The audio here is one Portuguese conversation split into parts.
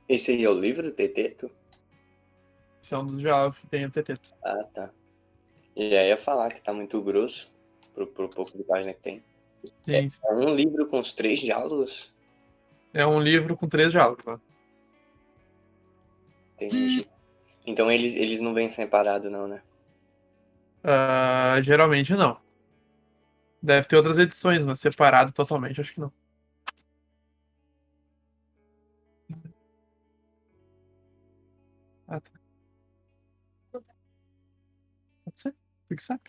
Esse aí é o livro, Teteto? Esse é um dos diálogos que tem o Teteto. Ah, tá. E aí ia falar que tá muito grosso pro pouco de página que tem. Sim. É um livro com os 3 diálogos? É um livro com 3 diálogos, né? Entendi. Então eles não vêm separados, não, né? Geralmente não. Deve ter outras edições, mas separado totalmente, acho que não. Ah, tá. Pode ser. Fique sabe.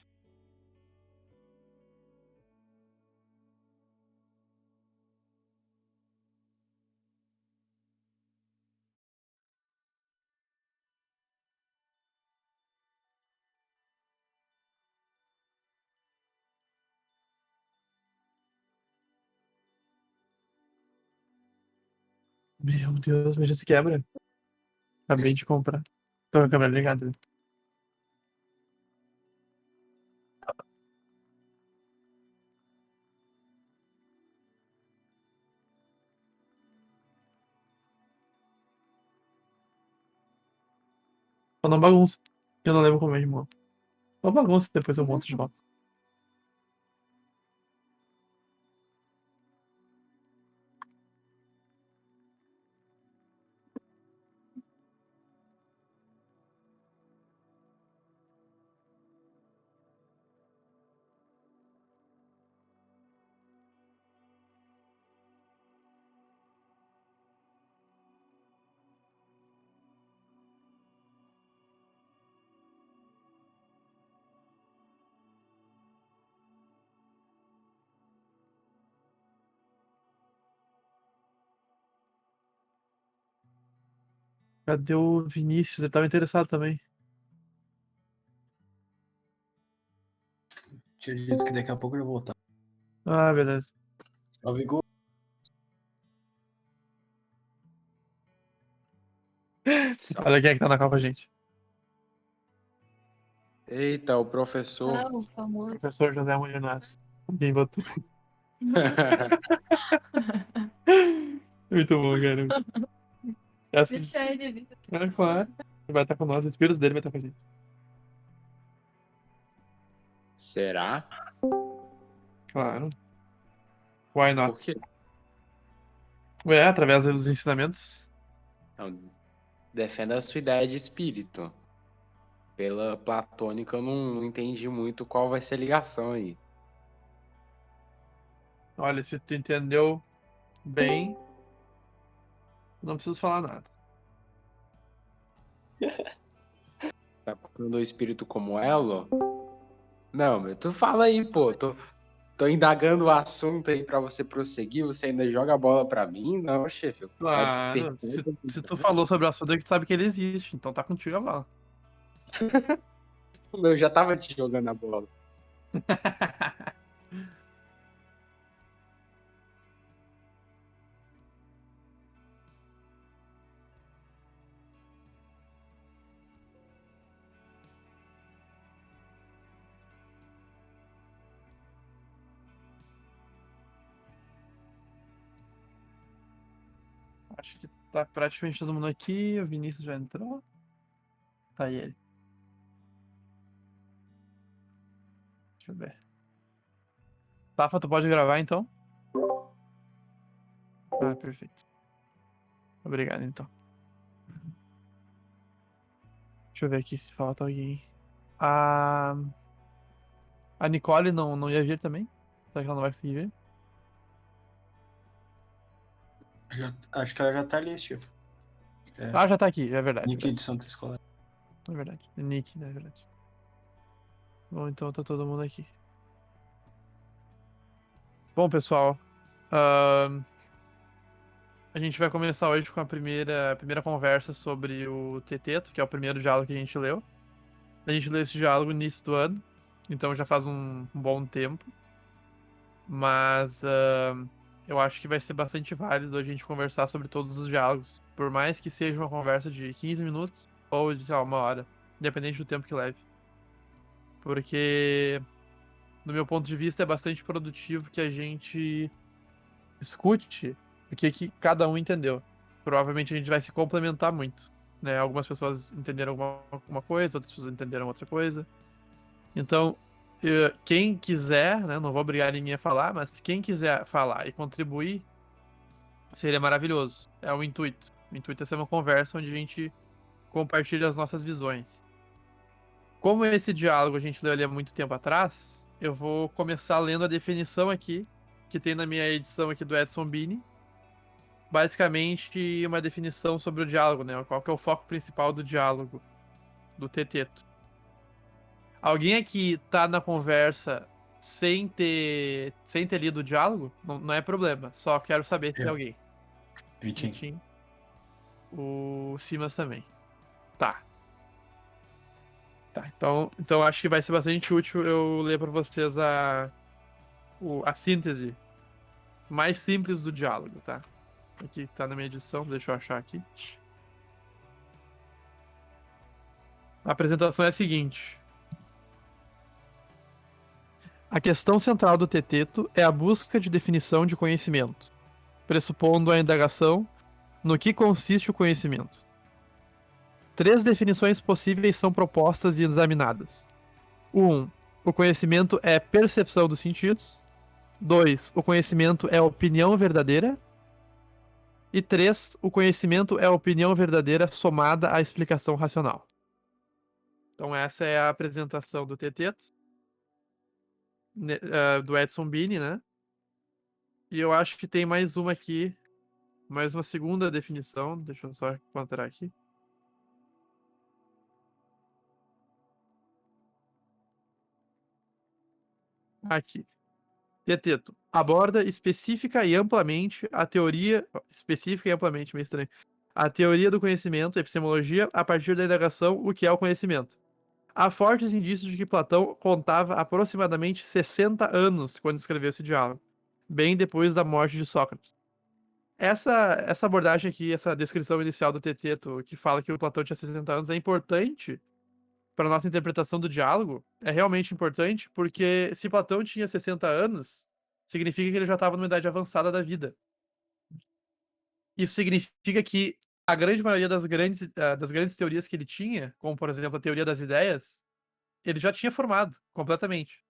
Meu Deus, veja se quebra. Acabei de comprar. Tô com a câmera ligada. Só não bagunça. Eu não lembro como é de monta. Só bagunça, depois eu monto de volta. Cadê o Vinícius? Ele tava interessado também. Tinha dito que daqui a pouco eu ia voltar. Ah, beleza. Salve, Gol. Olha quem é que tá na capa, gente. Eita, o professor. Ah, o famoso. Professor José Molinato. Quem botou? Muito bom, cara. Essa... Deixa ele ali. É claro. Ele vai estar com nós, o espírito dele vai estar com a gente. Será? Claro. Why not? Por quê? É, através dos ensinamentos. Não, defenda a sua ideia de espírito. Pela platônica, eu não entendi muito qual vai ser a ligação aí. Olha, se tu entendeu bem, não preciso falar nada. Tá procurando o espírito como elo? Não, meu, tu fala aí, pô. Tô indagando o assunto aí pra você prosseguir. Você ainda joga a bola pra mim? Não, chefe. Tá Claro, se tu falou sobre o assunto, é que tu sabe que ele existe, então tá contigo a bola. Eu já tava te jogando a bola. Acho que tá praticamente todo mundo aqui, o Vinícius já entrou. Tá aí ele. Deixa eu ver. Tafa, tu pode gravar então? Ah, perfeito. Obrigado, então. Deixa eu ver aqui se falta alguém. A Nicole não ia vir também? Será que ela não vai conseguir vir? Acho que ela já tá ali, Steve. É, Ah, já tá aqui, é verdade. Nick de Santa Escola. É verdade. É Nick, é verdade. Bom, então tá todo mundo aqui. Bom, pessoal. ahn, A gente vai começar hoje com a primeira conversa sobre o Teteto, que é o primeiro diálogo que a gente leu. A gente leu esse diálogo no início do ano, então já faz um bom tempo. Mas eu acho que vai ser bastante válido a gente conversar sobre todos os diálogos. Por mais que seja uma conversa de 15 minutos ou de, sei lá, 1 hora. Independente do tempo que leve. Porque, do meu ponto de vista, é bastante produtivo que a gente escute o que cada um entendeu. provavelmente a gente vai se complementar muito, né? Algumas pessoas entenderam alguma coisa, outras pessoas entenderam outra coisa. Então, quem quiser, né? Não vou obrigar ninguém a falar, mas quem quiser falar e contribuir, seria maravilhoso. É o intuito. O intuito é ser uma conversa onde a gente compartilha as nossas visões. Como esse diálogo a gente leu ali há muito tempo atrás, eu vou começar lendo a definição aqui, que tem na minha edição aqui do Edson Bini. Basicamente, uma definição sobre o diálogo, né? Qual que é o foco principal do diálogo, do teteto. Alguém aqui tá na conversa sem ter lido o diálogo? Não é problema, só quero saber se tem Eu. alguém. Vitinho. Vitinho. O Simas também. Tá. Então acho que vai ser bastante útil eu ler para vocês a síntese mais simples do diálogo, tá? Aqui tá na minha edição, deixa eu achar aqui. A apresentação é a seguinte. A questão central do teteto é a busca de definição de conhecimento, pressupondo a indagação no que consiste o conhecimento. 3 definições possíveis são propostas e examinadas. 1. O conhecimento é percepção dos sentidos. 2. O conhecimento é opinião verdadeira. E 3. O conhecimento é opinião verdadeira somada à explicação racional. Então essa é a apresentação do teteto, do Edson Bini, né? E eu acho que tem mais uma aqui, mais uma segunda definição. Deixa eu só encontrar aqui. Aqui. Teteto aborda específica e amplamente a teoria. Específica e amplamente, meio estranho. A teoria do conhecimento, epistemologia, a partir da indagação, o que é o conhecimento. Há fortes indícios de que Platão contava aproximadamente 60 anos quando escreveu esse diálogo, bem depois da morte de Sócrates. Essa abordagem aqui, essa descrição inicial do Teteto, que fala que o Platão tinha 60 anos, é importante para nossa interpretação do diálogo. É realmente importante, porque se Platão tinha 60 anos, significa que ele já estava numa idade avançada da vida. Isso significa que a grande maioria das grandes teorias que ele tinha, como por exemplo a teoria das ideias, ele já tinha formado completamente.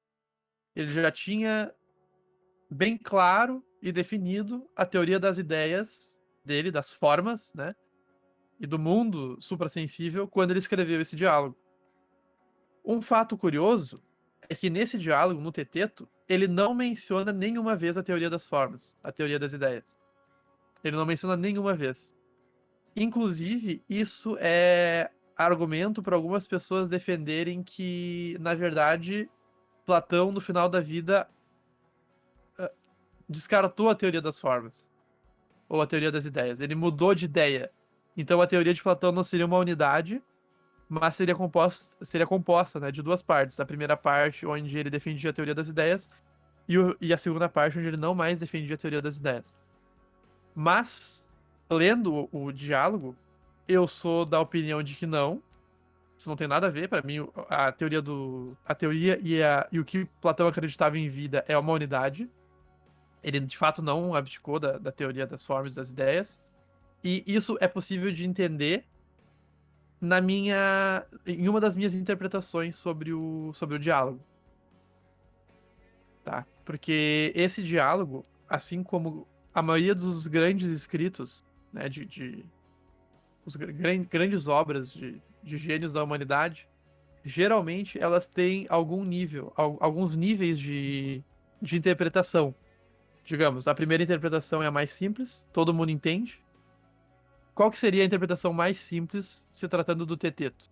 Ele já tinha bem claro e definido a teoria das ideias dele, das formas, né? E do mundo suprassensível quando ele escreveu esse diálogo. Um fato curioso é que nesse diálogo, no Teteto, ele não menciona nenhuma vez a teoria das formas, a teoria das ideias. Ele não menciona nenhuma vez. Inclusive, isso é argumento para algumas pessoas defenderem que, na verdade, Platão, no final da vida, descartou a teoria das formas. Ou a teoria das ideias. Ele mudou de ideia. Então a teoria de Platão não seria uma unidade, mas seria composta, né, de 2 partes. A primeira parte, onde ele defendia a teoria das ideias, e a segunda parte, onde ele não mais defendia a teoria das ideias. Mas, lendo o diálogo, eu sou da opinião de que não. Isso não tem nada a ver. Para mim, a teoria e o que Platão acreditava em vida é uma unidade. Ele, de fato, não abdicou da teoria das formas e das ideias. E isso é possível de entender em uma das minhas interpretações sobre o diálogo. Tá? Porque esse diálogo, assim como a maioria dos grandes escritos, né, os grandes obras de gênios da humanidade, geralmente elas têm alguns níveis de interpretação. Digamos, a primeira interpretação é a mais simples, todo mundo entende. Qual que seria a interpretação mais simples se tratando do Teteto?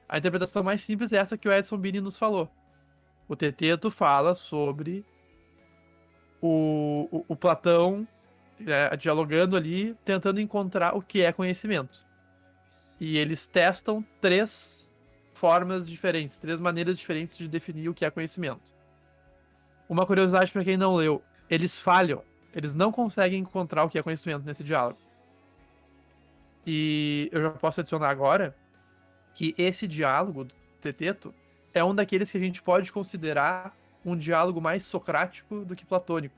A interpretação mais simples é essa que o Edson Bini nos falou. O Teteto fala sobre o Platão dialogando ali, tentando encontrar o que é conhecimento. E eles testam 3 formas diferentes, 3 maneiras diferentes de definir o que é conhecimento. Uma curiosidade para quem não leu, eles falham, eles não conseguem encontrar o que é conhecimento nesse diálogo. E eu já posso adicionar agora que esse diálogo do Teteto é um daqueles que a gente pode considerar um diálogo mais socrático do que platônico.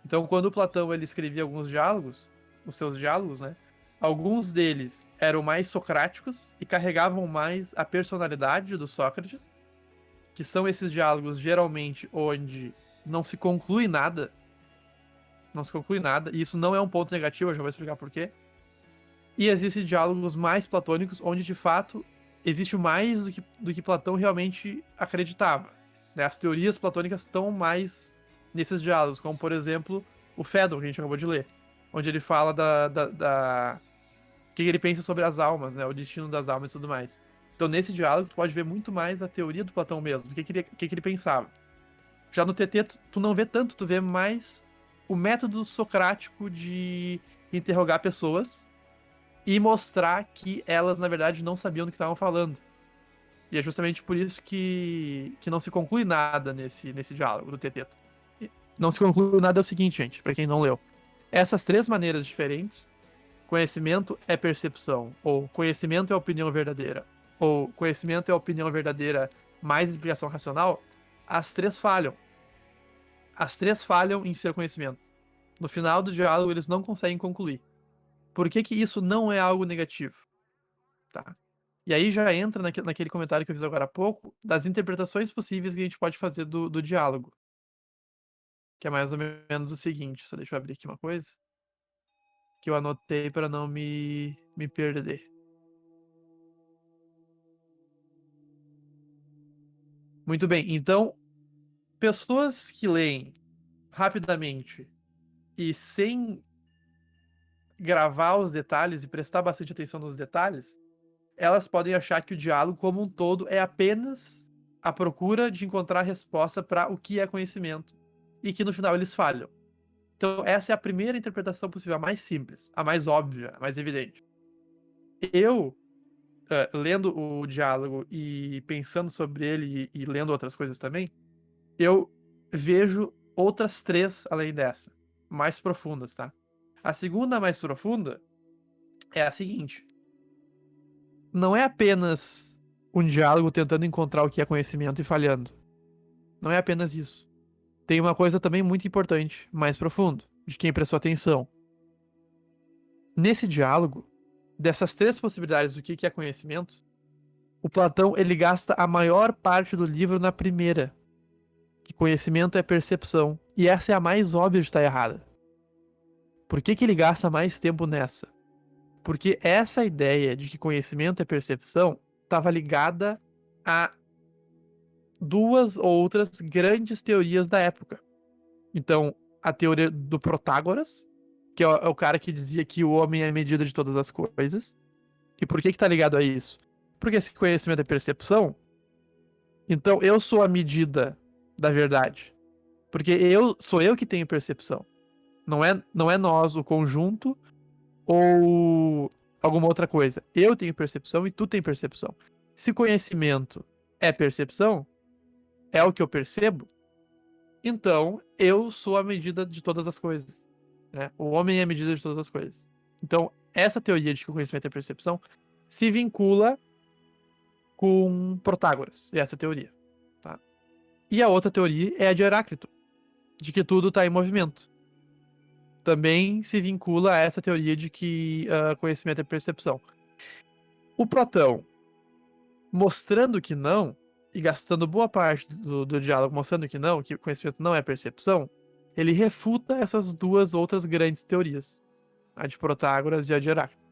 Então, quando Platão ele escrevia alguns diálogos, os seus diálogos, né? Alguns deles eram mais socráticos e carregavam mais a personalidade do Sócrates, que são esses diálogos geralmente onde não se conclui nada. Não se conclui nada, e isso não é um ponto negativo, eu já vou explicar por quê. E existem diálogos mais platônicos, onde de fato existe mais do que Platão realmente acreditava. Né? As teorias platônicas estão mais nesses diálogos, como por exemplo o Fédon, que a gente acabou de ler, onde ele fala o que ele pensa sobre as almas, né? O destino das almas e tudo mais. Então nesse diálogo tu pode ver muito mais a teoria do Platão mesmo, o que ele pensava. Já no TT tu não vê tanto, tu vê mais o método socrático de interrogar pessoas e mostrar que elas, na verdade, não sabiam do que estavam falando. E é justamente por isso que não se conclui nada nesse diálogo do Teteto. Não se conclui nada é o seguinte, gente, pra quem não leu. Essas três maneiras diferentes, conhecimento é percepção, ou conhecimento é opinião verdadeira, ou conhecimento é opinião verdadeira mais explicação racional, as três falham. As três falham em ser conhecimento. No final do diálogo, eles não conseguem concluir. Por que isso não é algo negativo? Tá? E aí já entra naquele comentário que eu fiz agora há pouco, das interpretações possíveis que a gente pode fazer do diálogo. Que é mais ou menos o seguinte. Só deixa eu abrir aqui uma coisa. Que eu anotei para não me perder. Muito bem, então, pessoas que leem rapidamente e sem gravar os detalhes e prestar bastante atenção nos detalhes, elas podem achar que o diálogo como um todo é apenas a procura de encontrar a resposta para o que é conhecimento e que no final eles falham. Então essa é a primeira interpretação possível, a mais simples, a mais óbvia, a mais evidente. Eu, lendo o diálogo e pensando sobre ele e lendo outras coisas também, eu vejo outras três além dessa, mais profundas, tá? A segunda mais profunda é a seguinte: não é apenas um diálogo tentando encontrar o que é conhecimento e falhando. Não é apenas isso. Tem uma coisa também muito importante, mais profundo, de quem prestou atenção. Nesse diálogo, dessas três possibilidades do que é conhecimento, o Platão ele gasta a maior parte do livro na primeira, que conhecimento é percepção. E essa é a mais óbvia de estar errada. Por que ele gasta mais tempo nessa? Porque essa ideia de que conhecimento é percepção estava ligada a duas outras grandes teorias da época. Então, a teoria do Protágoras, que é o cara que dizia que o homem é a medida de todas as coisas. E por que está ligado a isso? Porque esse conhecimento é percepção, então eu sou a medida da verdade. Porque sou eu que tenho percepção. Não é nós, o conjunto, ou alguma outra coisa. Eu tenho percepção e tu tem percepção. Se conhecimento é percepção, é o que eu percebo, então eu sou a medida de todas as coisas. Né? O homem é a medida de todas as coisas. Então, essa teoria de que o conhecimento é percepção se vincula com Protágoras, e essa teoria. Tá? E a outra teoria é a de Heráclito, de que tudo está em movimento. Também se vincula a essa teoria de que conhecimento é percepção. O Platão, mostrando que não, e gastando boa parte do diálogo mostrando que não, que conhecimento não é percepção, ele refuta essas duas outras grandes teorias. A de Protágoras e a de Heráclito.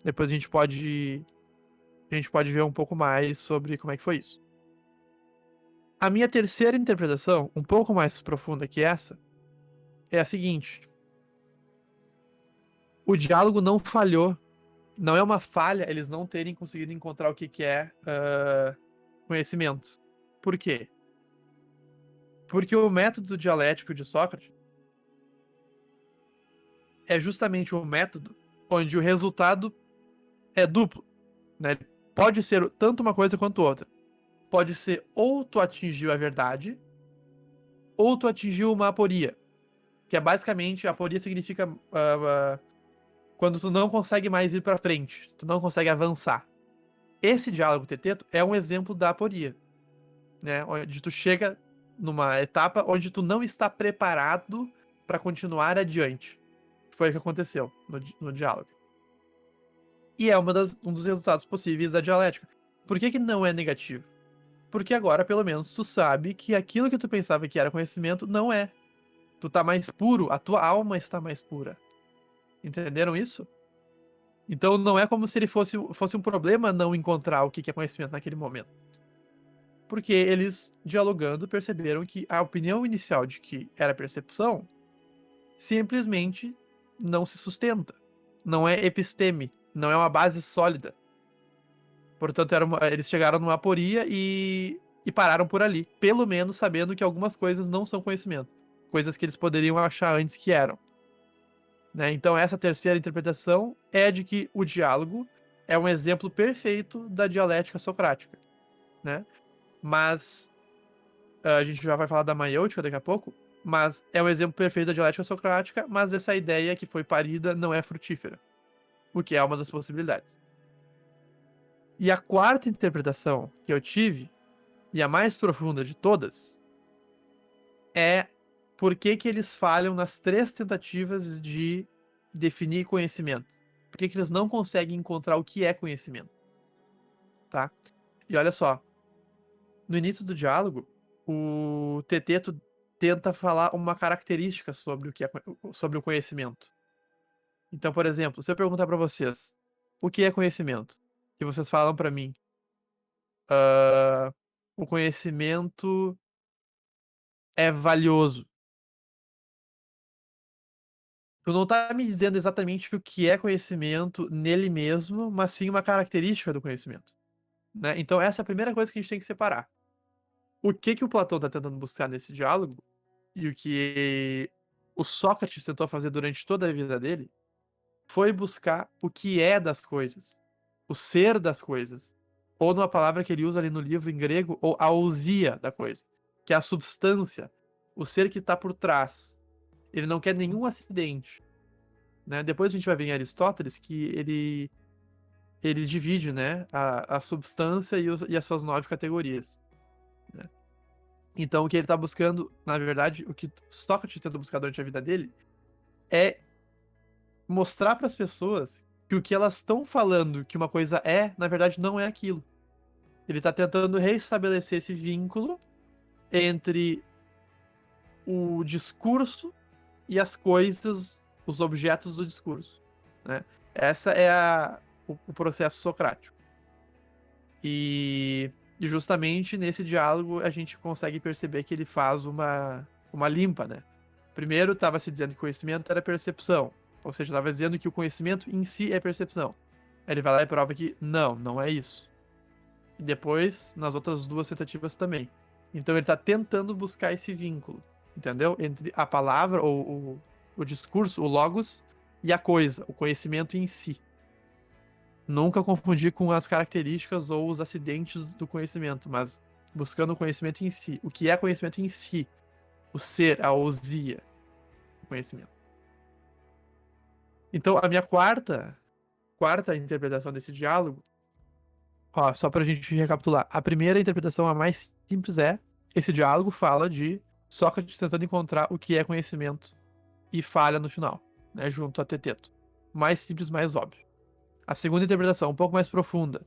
Depois a gente pode ver um pouco mais sobre como é que foi isso. A minha terceira interpretação, um pouco mais profunda que essa, é a seguinte: o diálogo não falhou. Não é uma falha eles não terem conseguido encontrar o que é conhecimento. Por quê? Porque o método dialético de Sócrates é justamente um método onde o resultado é duplo. Né? Pode ser tanto uma coisa quanto outra. Pode ser ou tu atingiu a verdade, ou tu atingiu uma aporia. Que é basicamente, aporia significa quando tu não consegue mais ir pra frente, tu não consegue avançar. Esse diálogo teteto é um exemplo da aporia, né? Onde tu chega numa etapa onde tu não está preparado para continuar adiante. foi o que aconteceu no diálogo. E é um dos resultados possíveis da dialética. Por que não é negativo? Porque agora, pelo menos, tu sabe que aquilo que tu pensava que era conhecimento não é. Tu tá mais puro, a tua alma está mais pura. Entenderam isso? Então não é como se ele fosse um problema não encontrar o que é conhecimento naquele momento. Porque eles, dialogando, perceberam que a opinião inicial de que era percepção simplesmente não se sustenta. Não é episteme, não é uma base sólida. Portanto, eles chegaram numa aporia e pararam por ali. Pelo menos sabendo que algumas coisas não são conhecimento. Coisas que eles poderiam achar antes que eram. Né? Então, essa terceira interpretação é de que o diálogo é um exemplo perfeito da dialética socrática. Né? Mas, a gente já vai falar da maiêutica daqui a pouco, mas é um exemplo perfeito da dialética socrática, mas essa ideia que foi parida não é frutífera. O que é uma das possibilidades. E a quarta interpretação que eu tive, e a mais profunda de todas, é por que eles falham nas 3 tentativas de definir conhecimento. Por que eles não conseguem encontrar o que é conhecimento. Tá? E olha só, no início do diálogo, o Teteto tenta falar uma característica sobre o conhecimento. Então, por exemplo, se eu perguntar para vocês, o que é conhecimento? E vocês falam para mim, o conhecimento é valioso. Tu não tá me dizendo exatamente o que é conhecimento nele mesmo, mas sim uma característica do conhecimento. Né? Então essa é a primeira coisa que a gente tem que separar. O que o Platão tá tentando buscar nesse diálogo, e o que o Sócrates tentou fazer durante toda a vida dele, foi buscar o que é das coisas. O ser das coisas. Ou numa palavra que ele usa ali no livro em grego, ou a ousia da coisa. Que é a substância. O ser que está por trás. Ele não quer nenhum acidente. Né? Depois a gente vai ver em Aristóteles que ele divide, né, a substância e as suas 9 categorias. Né? Então o que ele está buscando, na verdade, o que Sócrates tenta buscar durante a vida dele, é mostrar para as pessoas que o que elas estão falando que uma coisa é, na verdade, não é aquilo. Ele está tentando restabelecer esse vínculo entre o discurso e as coisas, os objetos do discurso. Né? Essa é o processo socrático. E justamente nesse diálogo a gente consegue perceber que ele faz uma limpa. Né? Primeiro estava se dizendo que conhecimento era percepção. Ou seja, estava dizendo que o conhecimento em si é percepção. Aí ele vai lá e prova que não é isso. E depois, nas outras 2 tentativas também. Então ele está tentando buscar esse vínculo, entendeu? Entre a palavra, ou o discurso, o logos, e a coisa, o conhecimento em si. Nunca confundir com as características ou os acidentes do conhecimento, mas buscando o conhecimento em si. O que é conhecimento em si? O ser, a ousia, o conhecimento. Então, a minha quarta interpretação desse diálogo, só pra gente recapitular. A primeira interpretação, a mais simples, esse diálogo fala de Sócrates tentando encontrar o que é conhecimento e falha no final, né, junto a Teteto. Mais simples, mais óbvio. A segunda interpretação, um pouco mais profunda.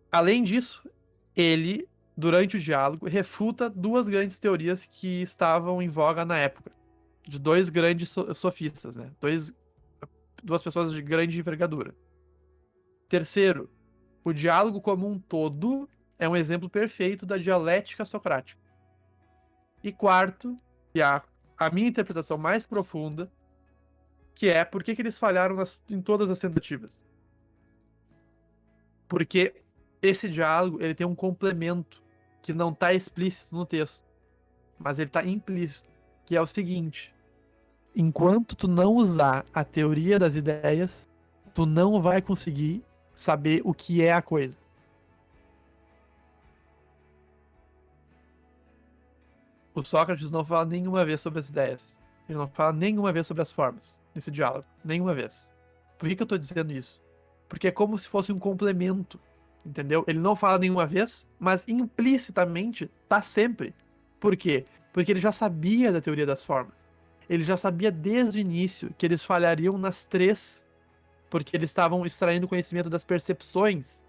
Além disso, ele, durante o diálogo, refuta 2 grandes teorias que estavam em voga na época. De 2 grandes sofistas, né? 2 pessoas de grande envergadura. Terceiro, o diálogo como um todo é um exemplo perfeito da dialética socrática. E quarto, que é a minha interpretação mais profunda, que é por que eles falharam em todas as tentativas. Porque esse diálogo ele tem um complemento que não está explícito no texto, mas ele está implícito, que é o seguinte: enquanto tu não usar a teoria das ideias, tu não vai conseguir saber o que é a coisa. O Sócrates não fala nenhuma vez sobre as ideias. Ele não fala nenhuma vez sobre as formas nesse diálogo. Nenhuma vez. Por que eu tô dizendo isso? Porque é como se fosse um complemento. Entendeu? Ele não fala nenhuma vez, mas implicitamente tá sempre. Por quê? Porque ele já sabia da teoria das formas. Ele já sabia desde o início que eles falhariam nas 3, porque eles estavam extraindo conhecimento das percepções.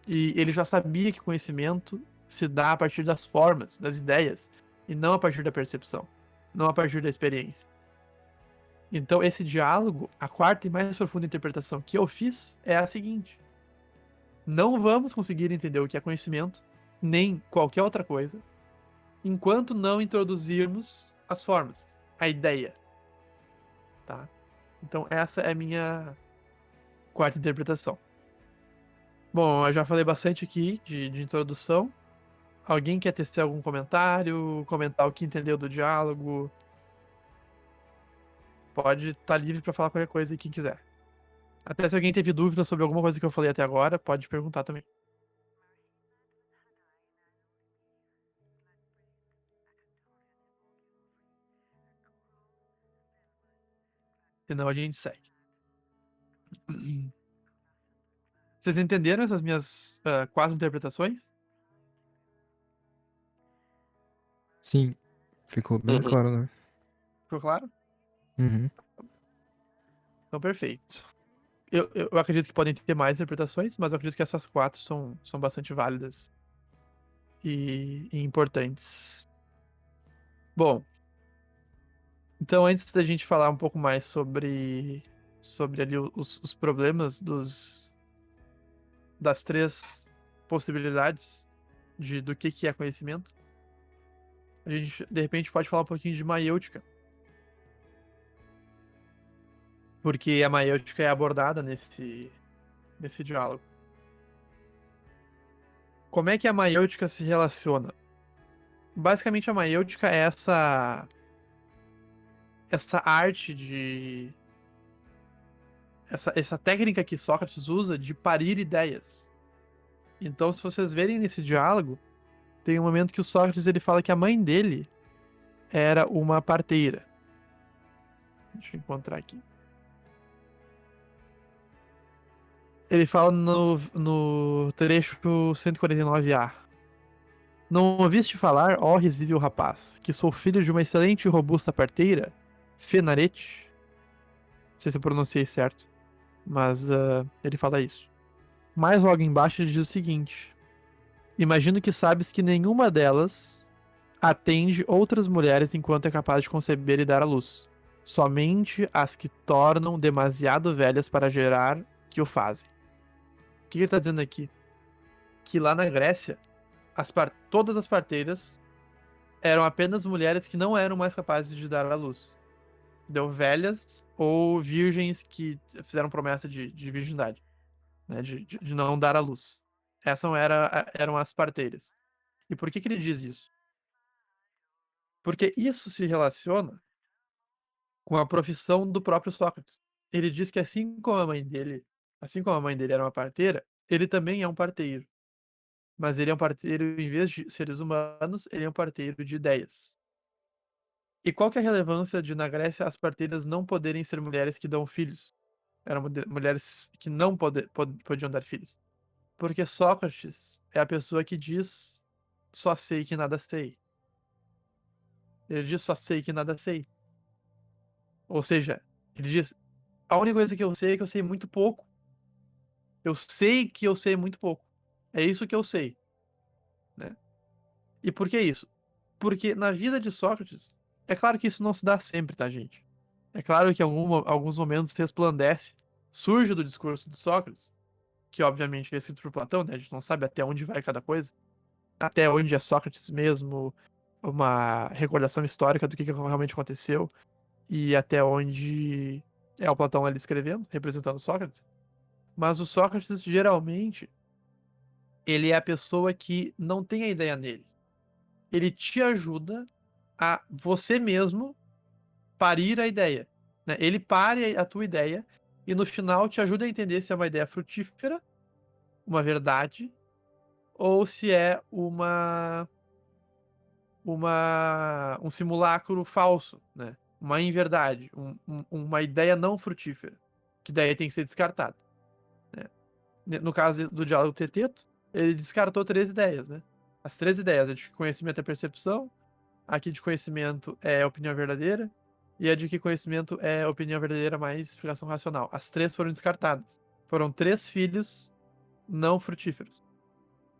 E ele já sabia que conhecimento se dá a partir das formas, das ideias, e não a partir da percepção, não a partir da experiência. Então, esse diálogo, a quarta e mais profunda interpretação que eu fiz é a seguinte: não vamos conseguir entender o que é conhecimento, nem qualquer outra coisa, enquanto não introduzirmos as formas, a ideia. Tá? Então, essa é a minha quarta interpretação. Bom, eu já falei bastante aqui de introdução. Alguém quer tecer algum comentário, comentar o que entendeu do diálogo? Pode estar livre para falar qualquer coisa aí, quem quiser. Até se alguém teve dúvida sobre alguma coisa que eu falei até agora, pode perguntar também. Senão a gente segue. Vocês entenderam essas minhas 4 interpretações? Sim, ficou bem Uhum. claro, né? Ficou claro? Uhum. Então, perfeito. Eu acredito que podem ter mais interpretações, mas eu acredito que essas 4 são bastante válidas e importantes. Bom, então antes da gente falar um pouco mais sobre ali os problemas das 3 possibilidades do que é conhecimento, a gente de repente pode falar um pouquinho de maiêutica. Porque a maiêutica é abordada nesse diálogo. Como é que a maiêutica se relaciona? Basicamente, a maiêutica é essa arte de... Essa técnica que Sócrates usa de parir ideias. Então, se vocês verem nesse diálogo, tem um momento que o Sócrates ele fala que a mãe dele era uma parteira. Deixa eu encontrar aqui. Ele fala no trecho 149A. Não ouviste falar, ó risível rapaz, que sou filho de uma excelente e robusta parteira, Fenarete? Não sei se eu pronunciei certo, mas ele fala isso. Mais logo embaixo ele diz o seguinte: imagino que sabes que nenhuma delas atende outras mulheres enquanto é capaz de conceber e dar à luz. Somente as que tornam demasiado velhas para gerar que o fazem. O que ele está dizendo aqui? Que lá na Grécia, todas as parteiras eram apenas mulheres que não eram mais capazes de dar à luz. Deu velhas ou virgens que fizeram promessa de virgindade, né, de não dar à luz. Essas eram as parteiras. E por que ele diz isso? Porque isso se relaciona com a profissão do próprio Sócrates. Ele diz que assim como a mãe dele era uma parteira, ele também é um parteiro. Mas ele é um parteiro, em vez de seres humanos, ele é um parteiro de ideias. E qual que é a relevância de, na Grécia, as parteiras não poderem ser mulheres que dão filhos? Eram mulheres que não podiam dar filhos. Porque Sócrates é a pessoa que diz só sei que nada sei. Ele diz só sei que nada sei. Ou seja, ele diz a única coisa que eu sei é que eu sei muito pouco. Eu sei que eu sei muito pouco. É isso que eu sei. Né? E por que isso? Porque na vida de Sócrates, é claro que isso não se dá sempre, tá, gente? É claro que em alguns momentos resplandece, surge do discurso de Sócrates, que obviamente é escrito por Platão, né? A gente não sabe até onde vai cada coisa, até onde é Sócrates mesmo, uma recordação histórica do que realmente aconteceu, e até onde é o Platão ali escrevendo, representando Sócrates. Mas o Sócrates, geralmente, ele é a pessoa que não tem a ideia nele. Ele te ajuda a você mesmo parir a ideia. Né? Ele pare a tua ideia e no final te ajuda a entender se é uma ideia frutífera, uma verdade, ou se é um simulacro falso, né? Uma inverdade, uma ideia não frutífera, que daí tem que ser descartada. Né? No caso do diálogo Teteto, ele descartou 3 ideias, né? As 3 ideias, a de conhecimento é percepção, aqui de conhecimento é opinião verdadeira, e a de que conhecimento é opinião verdadeira mais explicação racional. As 3 foram descartadas. Foram 3 filhos não frutíferos,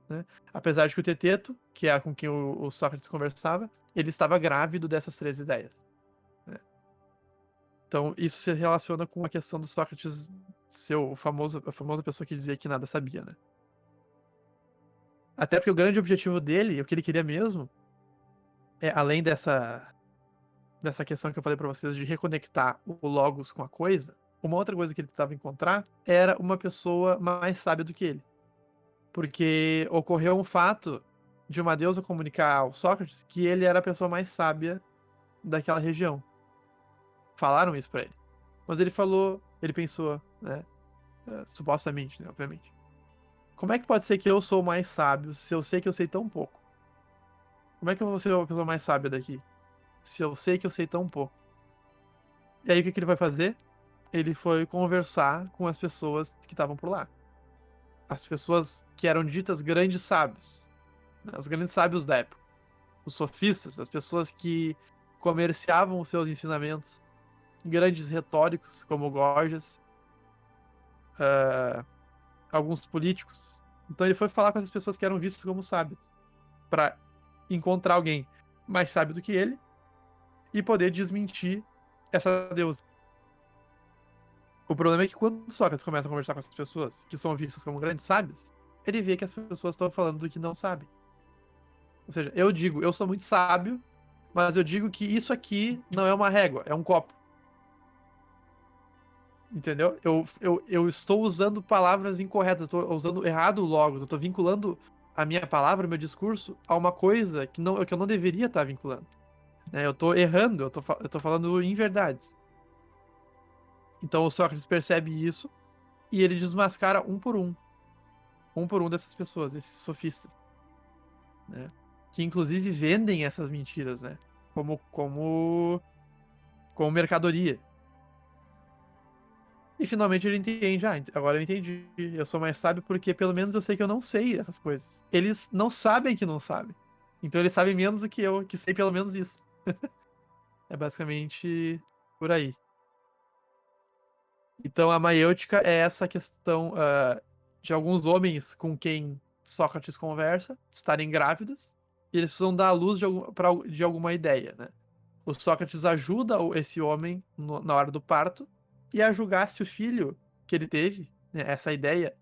né? Apesar de que o Teteto, que é com quem o Sócrates conversava, ele estava grávido dessas 3 ideias, né? Então, isso se relaciona com a questão do Sócrates ser a famosa pessoa que dizia que nada sabia, né? Até porque o grande objetivo dele, o que ele queria mesmo, além dessa questão que eu falei pra vocês de reconectar o Logos com a coisa, uma outra coisa que ele tentava encontrar era uma pessoa mais sábia do que ele. Porque ocorreu um fato de uma deusa comunicar ao Sócrates que ele era a pessoa mais sábia daquela região. Falaram isso pra ele. Mas ele pensou, né? Supostamente, né? Obviamente. Como é que pode ser que eu sou o mais sábio se eu sei que eu sei tão pouco? Como é que eu vou ser a pessoa mais sábia daqui se eu sei que eu sei tão pouco? E aí o que ele vai fazer? Ele foi conversar com as pessoas que estavam por lá. As pessoas que eram ditas grandes sábios, né? Os grandes sábios da época. Os sofistas, as pessoas que comerciavam os seus ensinamentos. Grandes retóricos, como Gorgias. Alguns políticos. Então ele foi falar com essas pessoas que eram vistas como sábias, para encontrar alguém mais sábio do que ele e poder desmentir essa deusa. O problema é que quando Sócrates começa a conversar com essas pessoas que são vistas como grandes sábias, ele vê que as pessoas estão falando do que não sabem. Ou seja, eu sou muito sábio, mas eu digo que isso aqui não é uma régua, é um copo. Entendeu? Eu estou usando palavras incorretas, eu estou usando errado o logos, eu estou vinculando a minha palavra, o meu discurso, a uma coisa que eu não deveria estar vinculando. Né? Eu estou errando, eu estou falando inverdades. Então o Sócrates percebe isso e ele desmascara um por um dessas pessoas, esses sofistas, né? Que inclusive vendem essas mentiras, né? Como mercadoria. E finalmente ele entende, agora eu entendi, eu sou mais sábio porque pelo menos eu sei que eu não sei essas coisas. Eles não sabem que não sabem. Então eles sabem menos do que eu, que sei pelo menos isso. É basicamente por aí. Então a maiêutica é essa questão de alguns homens com quem Sócrates conversa, estarem grávidos, e eles precisam dar à luz de alguma ideia, né? O Sócrates ajuda esse homem na hora do parto e a julgar se o filho que ele teve, né, essa ideia,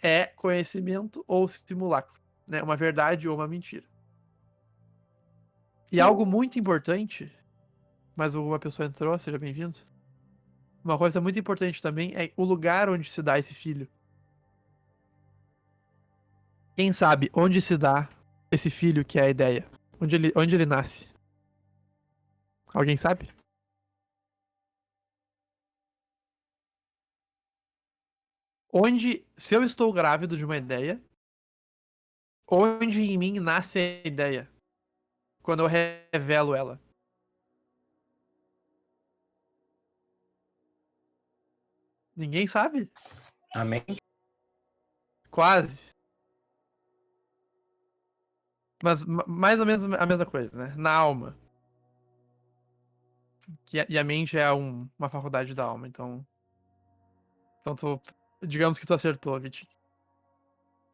é conhecimento ou simulacro, né, uma verdade ou uma mentira. E algo muito importante, mas uma pessoa entrou, seja bem-vindo. Uma coisa muito importante também é o lugar onde se dá esse filho. Quem sabe onde se dá esse filho que é a ideia? Onde ele nasce? Alguém sabe? Se eu estou grávido de uma ideia, onde em mim nasce a ideia? Quando eu revelo ela. Ninguém sabe? Amém? Quase. Mas mais ou menos a mesma coisa, né? Na alma. E a mente é uma faculdade da alma, então digamos que tu acertou, Vitinho.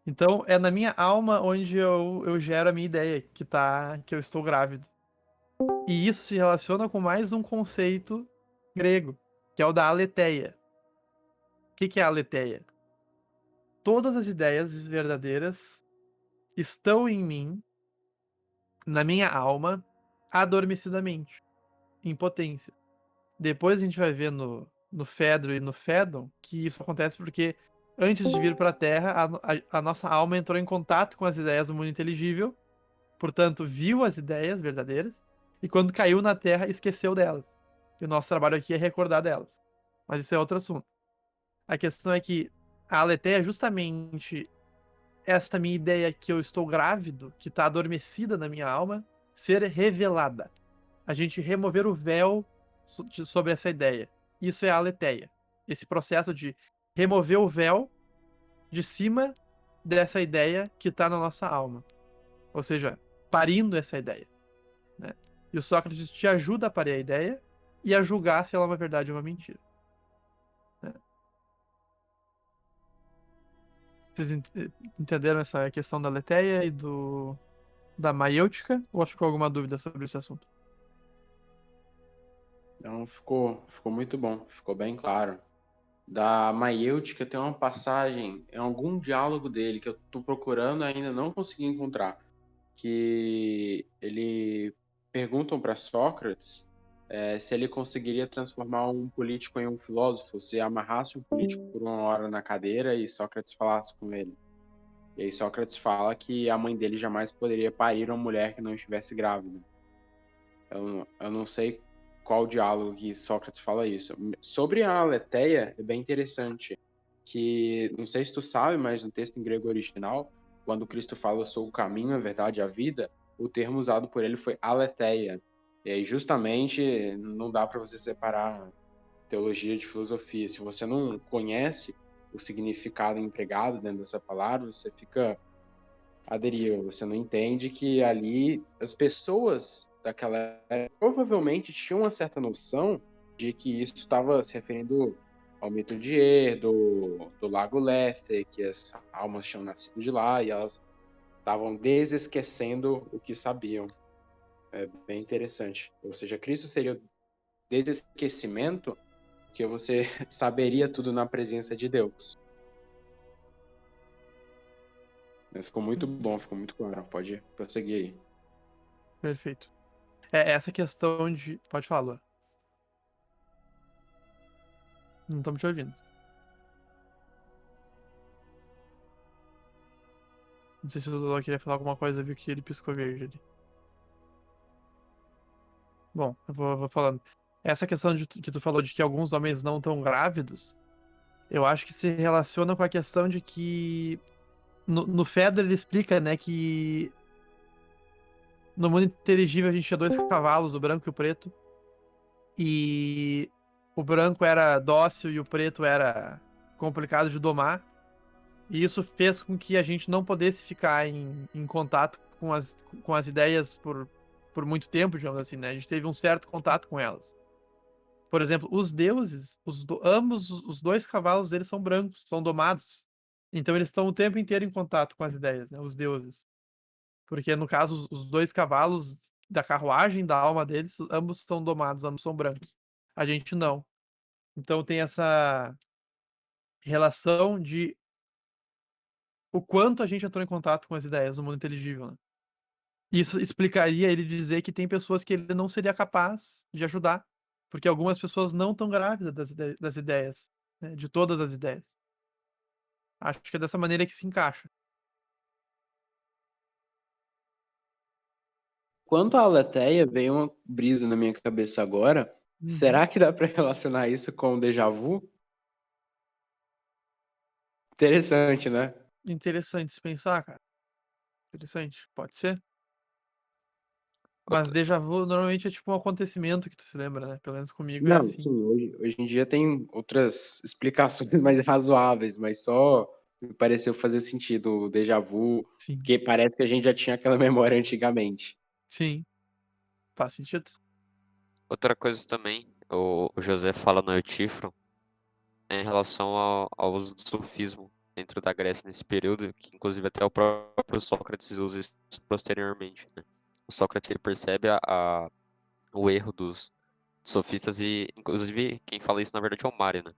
Então, é na minha alma onde eu gero a minha ideia, que eu estou grávido. E isso se relaciona com mais um conceito grego, que é o da aletheia. O que é a aletheia? Todas as ideias verdadeiras estão em mim, na minha alma, adormecidamente, em potência. Depois a gente vai ver no Fedro e no Fédon que isso acontece porque antes de vir para a Terra, a nossa alma entrou em contato com as ideias do mundo inteligível, portanto, viu as ideias verdadeiras, e quando caiu na Terra, esqueceu delas. E o nosso trabalho aqui é recordar delas. Mas isso é outro assunto. A questão é que a aletheia é justamente esta minha ideia que eu estou grávido, que está adormecida na minha alma, ser revelada. A gente remover o véu sobre essa ideia. Isso é a aletheia. Esse processo de remover o véu de cima dessa ideia que está na nossa alma. Ou seja, parindo essa ideia, né? E o Sócrates te ajuda a parir a ideia e a julgar se ela é uma verdade ou uma mentira. Né? Vocês entenderam essa questão da Leteia e da maiêutica? Ou ficou alguma dúvida sobre esse assunto? Então ficou muito bom, ficou bem claro. Da maiêutica tem uma passagem, em algum diálogo dele que eu tô procurando e ainda não consegui encontrar, que ele perguntam para Sócrates se ele conseguiria transformar um político em um filósofo, se amarrasse um político por 1 hora na cadeira e Sócrates falasse com ele. E aí Sócrates fala que a mãe dele jamais poderia parir uma mulher que não estivesse grávida. Eu não sei qual diálogo que Sócrates fala isso. Sobre a Aletheia, é bem interessante, que, não sei se tu sabe, mas no texto em grego original, quando Cristo fala eu sou o caminho, a verdade e a vida, o termo usado por ele foi aletheia. E aí, justamente, não dá para você separar teologia de filosofia. Se você não conhece o significado empregado dentro dessa palavra, você fica à deriva. Você não entende que ali as pessoas daquela época provavelmente tinham uma certa noção de que isso estava se referindo ao mito de Er, do Lago Lethe, que as almas tinham nascido de lá e elas estavam desesquecendo o que sabiam. É bem interessante. Ou seja, Cristo seria o desesquecimento que você saberia tudo na presença de Deus. Ficou muito bom, ficou muito claro. Pode prosseguir aí. Perfeito. Essa questão de... Pode falar, Luan. Não estamos te ouvindo. Não sei se o Dudu queria falar alguma coisa, viu que ele piscou verde ali. Bom, eu vou falando. Essa questão que tu falou de que alguns homens não estão grávidos, eu acho que se relaciona com a questão de que no Fedro ele explica, né, que no mundo inteligível a gente tinha 2 cavalos, o branco e o preto, e o branco era dócil e o preto era complicado de domar, e isso fez com que a gente não pudesse ficar em contato com as ideias por muito tempo, digamos assim, né? A gente teve um certo contato com elas. Por exemplo, os deuses, ambos os 2 cavalos deles são brancos, são domados. Então eles estão o tempo inteiro em contato com as ideias, né? Os deuses. Porque no caso, os 2 cavalos da carruagem, da alma deles, ambos são domados, ambos são brancos. A gente não. Então tem essa relação de o quanto a gente entrou em contato com as ideias no mundo inteligível, né? Isso explicaria ele dizer que tem pessoas que ele não seria capaz de ajudar, porque algumas pessoas não estão grávidas das ideias, né? De todas as ideias. Acho que é dessa maneira que se encaixa. Quanto à Aletheia, veio uma brisa na minha cabeça agora. Será que dá para relacionar isso com o déjà vu? Interessante, né? Interessante se pensar, cara. Interessante, pode ser. Mas déjà vu normalmente é tipo um acontecimento que tu se lembra, né? Pelo menos comigo é Não, assim. sim, hoje em dia tem outras explicações mais razoáveis, mas só me pareceu fazer sentido o déjà vu, Sim, porque parece que a gente já tinha aquela memória antigamente. sim. Faz sentido. Outra coisa também, o José fala no Eutífron, é em relação ao uso do sofismo dentro da Grécia nesse período, que inclusive até o próprio Sócrates usa isso posteriormente, né? O Sócrates ele percebe o erro dos sofistas e, inclusive, quem fala isso na verdade é o Mário, né?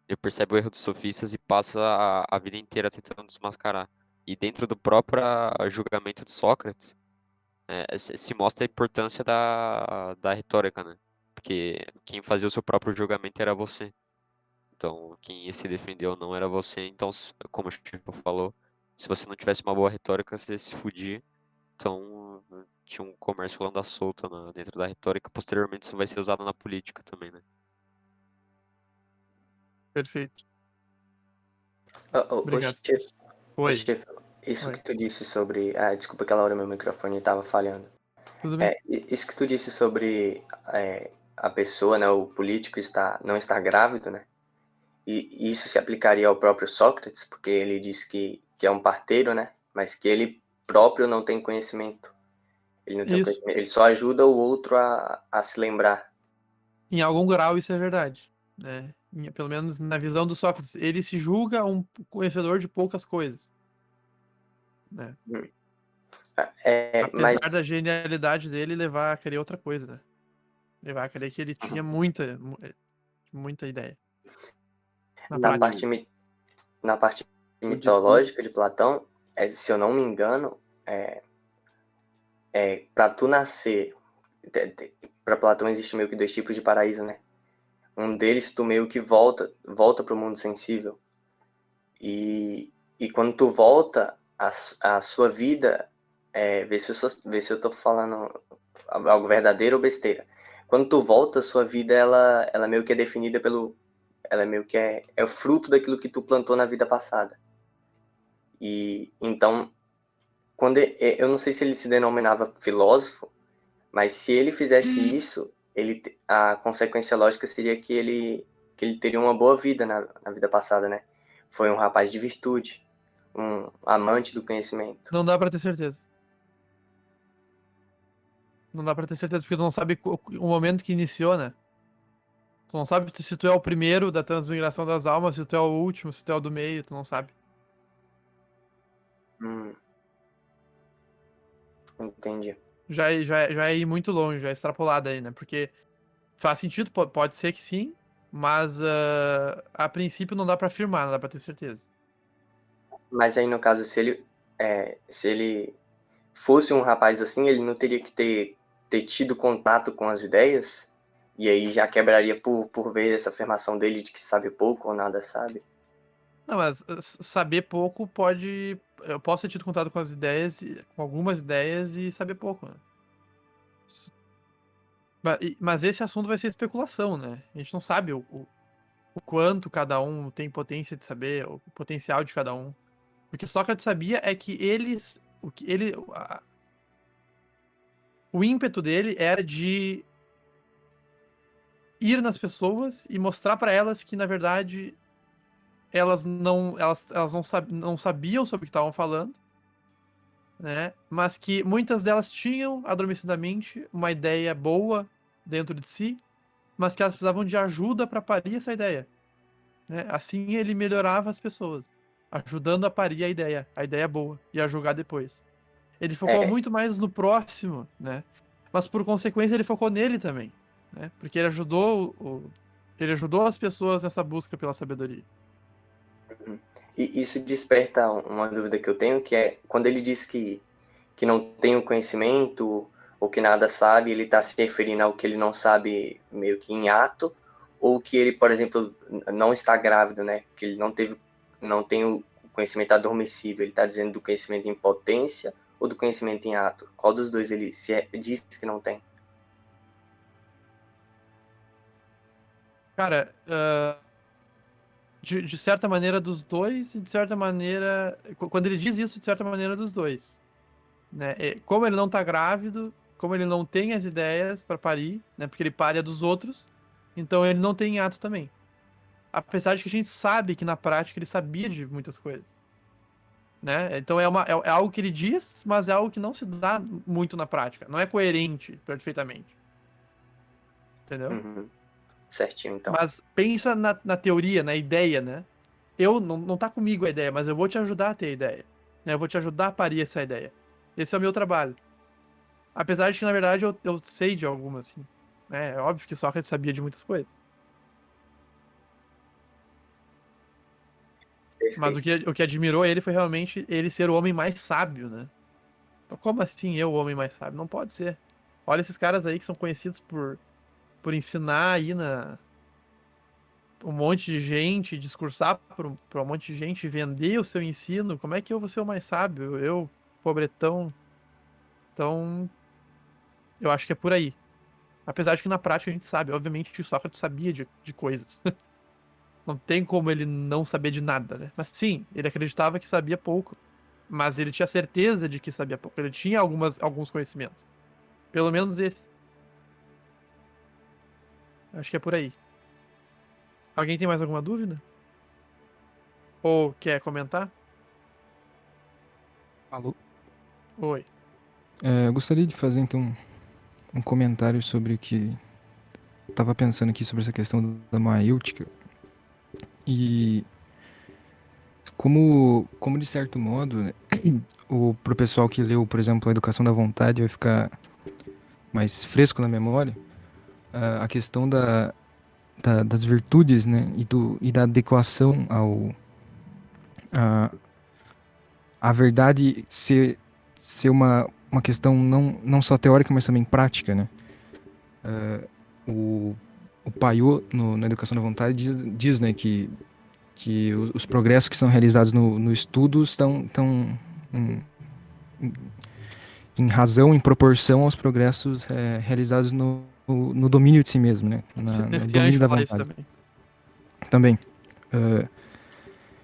Ele percebe o erro dos sofistas e passa a vida inteira tentando desmascarar. E dentro do próprio julgamento de Sócrates, se mostra a importância da retórica, né? Porque quem fazia o seu próprio julgamento era você. Então, quem ia se defender ou não era você. Então, como o Chico falou, se você não tivesse uma boa retórica, você se fudia. Então, tinha um comércio que anda solto dentro da retórica. Posteriormente, isso vai ser usado na política também, né? Perfeito. Ô, Obrigado. Chief, Oi. Chief, isso Oi. que tu disse sobre... Ah, desculpa, aquela hora meu microfone estava falhando. Tudo bem? Isso que tu disse sobre a pessoa, né, o político não estar grávido, né? E isso se aplicaria ao próprio Sócrates, porque ele diz que é um parteiro, né? Mas que ele próprio não tem conhecimento. Ele não tem Isso. conhecimento, ele só ajuda o outro a se lembrar. em algum grau isso é verdade, né? Pelo menos na visão do Sócrates, ele se julga um conhecedor de poucas coisas, né? Mas Apesar da genialidade dele levar a querer outra coisa, né? Levar a crer que ele tinha muita ideia na na prática. parte, na parte O discurso. mitológica de Platão, se eu não me engano, para tu nascer, para Platão existe meio que dois tipos de paraíso, né? Um deles tu meio que volta para o mundo sensível. E quando tu volta, a sua vida, vê se eu tô falando algo verdadeiro ou besteira. Quando tu volta, a sua vida, ela meio que é definida ela meio que é o fruto daquilo que tu plantou na vida passada. E então, eu não sei se ele se denominava filósofo, mas se ele fizesse isso, a consequência lógica seria que ele teria uma boa vida na vida passada, né? Foi um rapaz de virtude, um amante do conhecimento. Não dá pra ter certeza. Não dá pra ter certeza, porque tu não sabe o momento que iniciou, né? Tu não sabe se tu é o primeiro da transmigração das almas, se tu é o último, se tu é o do meio, tu não sabe. Entendi. Já é ir muito longe, já é extrapolado aí, né? Porque faz sentido, pode ser que sim, mas a princípio não dá pra afirmar, não dá pra ter certeza. Mas aí, no caso, se ele fosse um rapaz assim, ele não teria que ter tido contato com as ideias? E aí já quebraria por vez essa afirmação dele de que sabe pouco ou nada sabe? Não, mas saber pouco pode. Eu posso ter tido contato com as ideias, com algumas ideias e saber pouco, né? Mas esse assunto vai ser especulação, né? A gente não sabe o quanto cada um tem potência de saber, o potencial de cada um. O que Sócrates sabia é que o ímpeto dele era de ir nas pessoas e mostrar pra elas que, na verdade, elas não sabiam sobre o que estavam falando, né? Mas que muitas delas tinham adormecidamente uma ideia boa dentro de si, mas que elas precisavam de ajuda para parir essa ideia, né? Assim ele melhorava as pessoas, ajudando a parir a ideia boa, e a julgar depois. Ele focou É, muito mais no próximo, né? Mas por consequência ele focou nele também, né? Porque ele ajudou as pessoas nessa busca pela sabedoria. e isso desperta uma dúvida que eu tenho, que é quando ele diz que não tem o conhecimento ou que nada sabe, ele está se referindo ao que ele não sabe meio que em ato, ou que ele, por exemplo, não está grávido, né? Que ele não tem o conhecimento adormecido. Ele está dizendo do conhecimento em potência ou do conhecimento em ato? Qual dos dois ele diz que não tem? Cara, de certa maneira dos dois, e de certa maneira. Quando ele diz isso, de certa maneira dos dois. Né? Como ele não tá grávido, como ele não tem as ideias pra parir, né? Porque ele paria dos outros, então ele não tem ato também. Apesar de que a gente sabe que na prática ele sabia de muitas coisas. Né? Então é algo que ele diz, mas é algo que não se dá muito na prática. Não é coerente perfeitamente. Entendeu? Uhum. Certinho, então. Mas pensa na teoria, na ideia, né? Não tá comigo a ideia, mas eu vou te ajudar a ter a ideia. Né? Eu vou te ajudar a parir essa ideia. Esse é o meu trabalho. Apesar de que, na verdade, eu sei de algumas, assim. Né? É óbvio que Sócrates sabia de muitas coisas. Mas Perfeito. o que admirou ele foi realmente ele ser o homem mais sábio, né? Então, como assim eu, o homem mais sábio? Não pode ser. Olha esses caras aí que são conhecidos por ensinar aí um monte de gente, discursar pra um monte de gente, vender o seu ensino. Como é que eu vou ser o mais sábio? Eu, pobretão. Então, eu acho que é por aí. Apesar de que na prática a gente sabe, obviamente, que o Sócrates sabia de coisas. Não tem como ele não saber de nada, né? Mas sim, ele acreditava que sabia pouco. Mas ele tinha certeza de que sabia pouco. Ele tinha alguns conhecimentos. Pelo menos esse. Acho que é por aí. Alguém tem mais alguma dúvida? Ou quer comentar? Alô? Oi. Eu gostaria de fazer então um comentário sobre o que tava pensando aqui sobre essa questão da maêutica e como de certo modo, né, pro pessoal que leu, por exemplo, a Educação da Vontade vai ficar mais fresco na memória, a questão das virtudes, né, e da adequação a, a verdade ser uma questão não só teórica, mas também prática, né? O, o Paiô, na Educação da Vontade, diz, né, que os progressos que são realizados no estudo estão em, em razão, em proporção aos progressos realizados no domínio de si mesmo, né? No Cicerciães domínio da fala isso vontade. também. Também.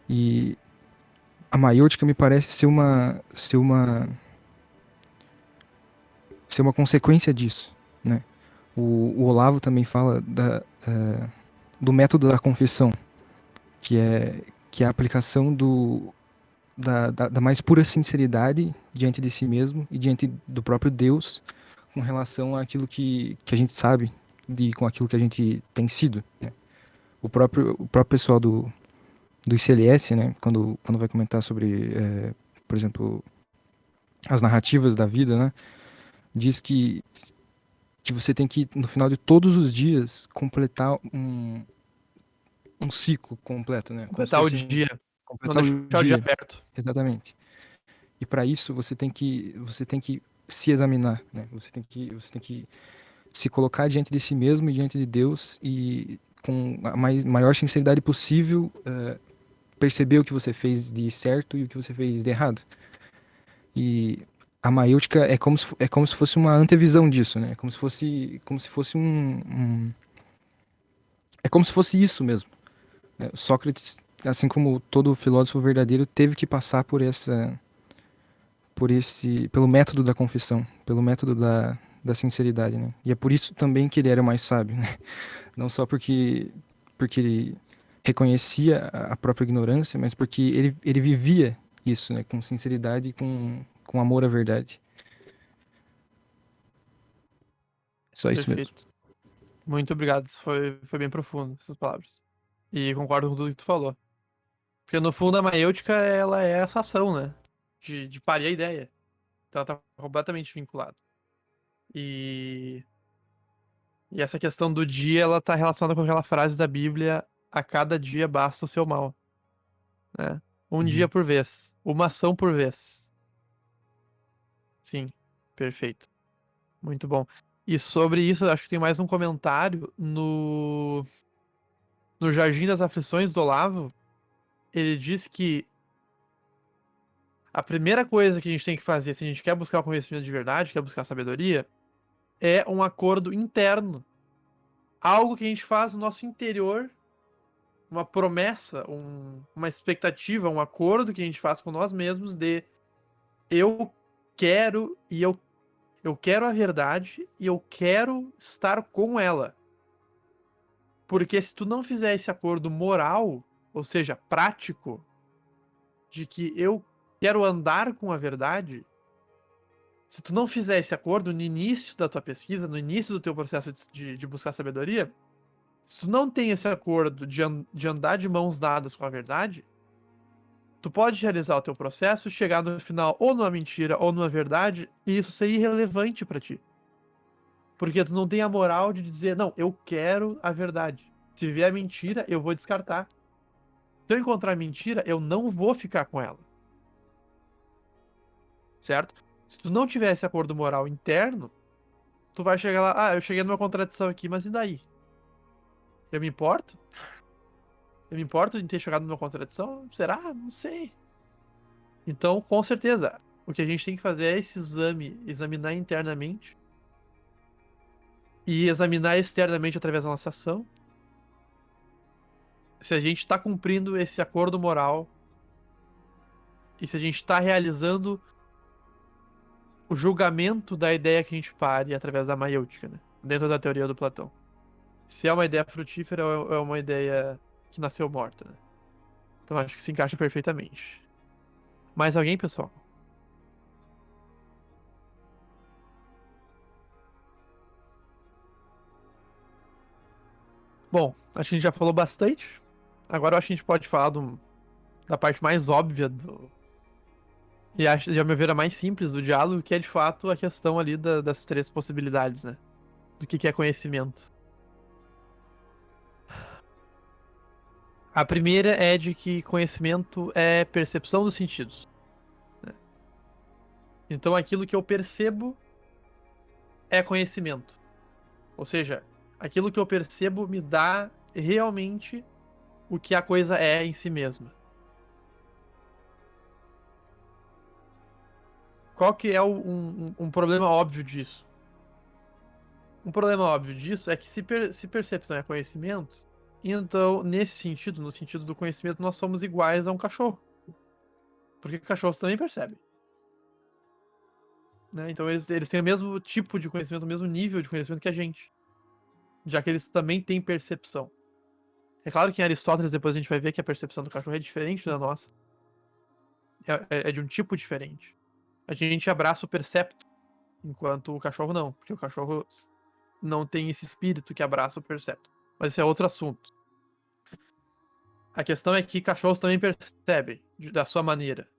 E a maiêutica me parece ser uma consequência disso, né? O Olavo também fala do método da confissão, que é a aplicação da mais pura sinceridade diante de si mesmo e diante do próprio Deus com relação àquilo que a gente sabe com aquilo que a gente tem sido, né? O próprio pessoal do ICLS, né, quando vai comentar sobre, por exemplo, as narrativas da vida, né, diz que você tem que, no final de todos os dias, completar um ciclo completo, né? Como se Completar o fosse dia. Não completar o deixar o dia dia. aberto. Exatamente. E para isso você tem que se examinar, né? Você tem que se colocar diante de si mesmo e diante de Deus e com a maior sinceridade possível perceber o que você fez de certo e o que você fez de errado. E a maiêutica é como se fosse uma antevisão disso, né? É como se fosse é como se fosse isso mesmo, né? Sócrates, assim como todo filósofo verdadeiro, teve que passar pelo método da confissão, pelo método da sinceridade, né? E é por isso também que ele era mais sábio, né? Não só porque ele reconhecia a própria ignorância, mas porque ele vivia isso, né? Com sinceridade e com amor à verdade. Só isso mesmo. Perfeito. Muito obrigado. Isso foi bem profundo, essas palavras. E concordo com tudo que tu falou. Porque no fundo a maiêutica, ela é essa ação, né? De parir a ideia. Então ela tá completamente vinculada. E, e essa questão do dia, ela tá relacionada com aquela frase da Bíblia: a cada dia basta o seu mal, né? Um dia por vez. Uma ação por vez. Sim, perfeito. Muito bom. E sobre isso, eu acho que tem mais um comentário no Jardim das Aflições do Olavo. Ele diz que a primeira coisa que a gente tem que fazer, se a gente quer buscar o conhecimento de verdade, quer buscar a sabedoria, é um acordo interno. Algo que a gente faz no nosso interior, uma promessa, uma expectativa, um acordo que a gente faz com nós mesmos de eu quero e eu quero a verdade e eu quero estar com ela. Porque se tu não fizer esse acordo moral, ou seja, prático, de que eu quero andar com a verdade, se tu não fizer esse acordo no início da tua pesquisa, no início do teu processo de buscar sabedoria, se tu não tem esse acordo de andar de mãos dadas com a verdade, tu pode realizar o teu processo, chegar no final ou numa mentira ou numa verdade, e isso ser irrelevante pra ti. Porque tu não tem a moral de dizer, não, eu quero a verdade. Se vier a mentira, eu vou descartar. Se eu encontrar mentira, eu não vou ficar com ela. Certo? Se tu não tiver esse acordo moral interno, tu vai chegar lá, eu cheguei numa contradição aqui, mas e daí? Eu me importo? Eu me importo de ter chegado numa contradição? Será? Não sei. Então, com certeza, o que a gente tem que fazer é esse exame, examinar internamente e examinar externamente através da nossa ação. Se a gente está cumprindo esse acordo moral e se a gente está realizando o julgamento da ideia que a gente pare através da maiêutica, né? Dentro da teoria do Platão. Se é uma ideia frutífera ou é uma ideia que nasceu morta, né? Então acho que se encaixa perfeitamente. Mais alguém, pessoal? Bom, acho que a gente já falou bastante. Agora eu acho que a gente pode falar da parte mais óbvia e acho, de meu ver, a mais simples do diálogo, que é de fato a questão ali das três possibilidades, né? Do que é conhecimento. A primeira é de que conhecimento é percepção dos sentidos, né? Então aquilo que eu percebo é conhecimento. Ou seja, aquilo que eu percebo me dá realmente o que a coisa é em si mesma. Qual que é um problema óbvio disso? Um problema óbvio disso é que se percepção é conhecimento, então, nesse sentido, no sentido do conhecimento, nós somos iguais a um cachorro. Porque cachorros também percebem. Né? Então, eles têm o mesmo tipo de conhecimento, o mesmo nível de conhecimento que a gente. Já que eles também têm percepção. É claro que em Aristóteles, depois a gente vai ver que a percepção do cachorro é diferente da nossa. É de um tipo diferente. A gente abraça o percepto, enquanto o cachorro não. Porque o cachorro não tem esse espírito que abraça o percepto. Mas isso é outro assunto. A questão é que cachorros também percebem da sua maneira.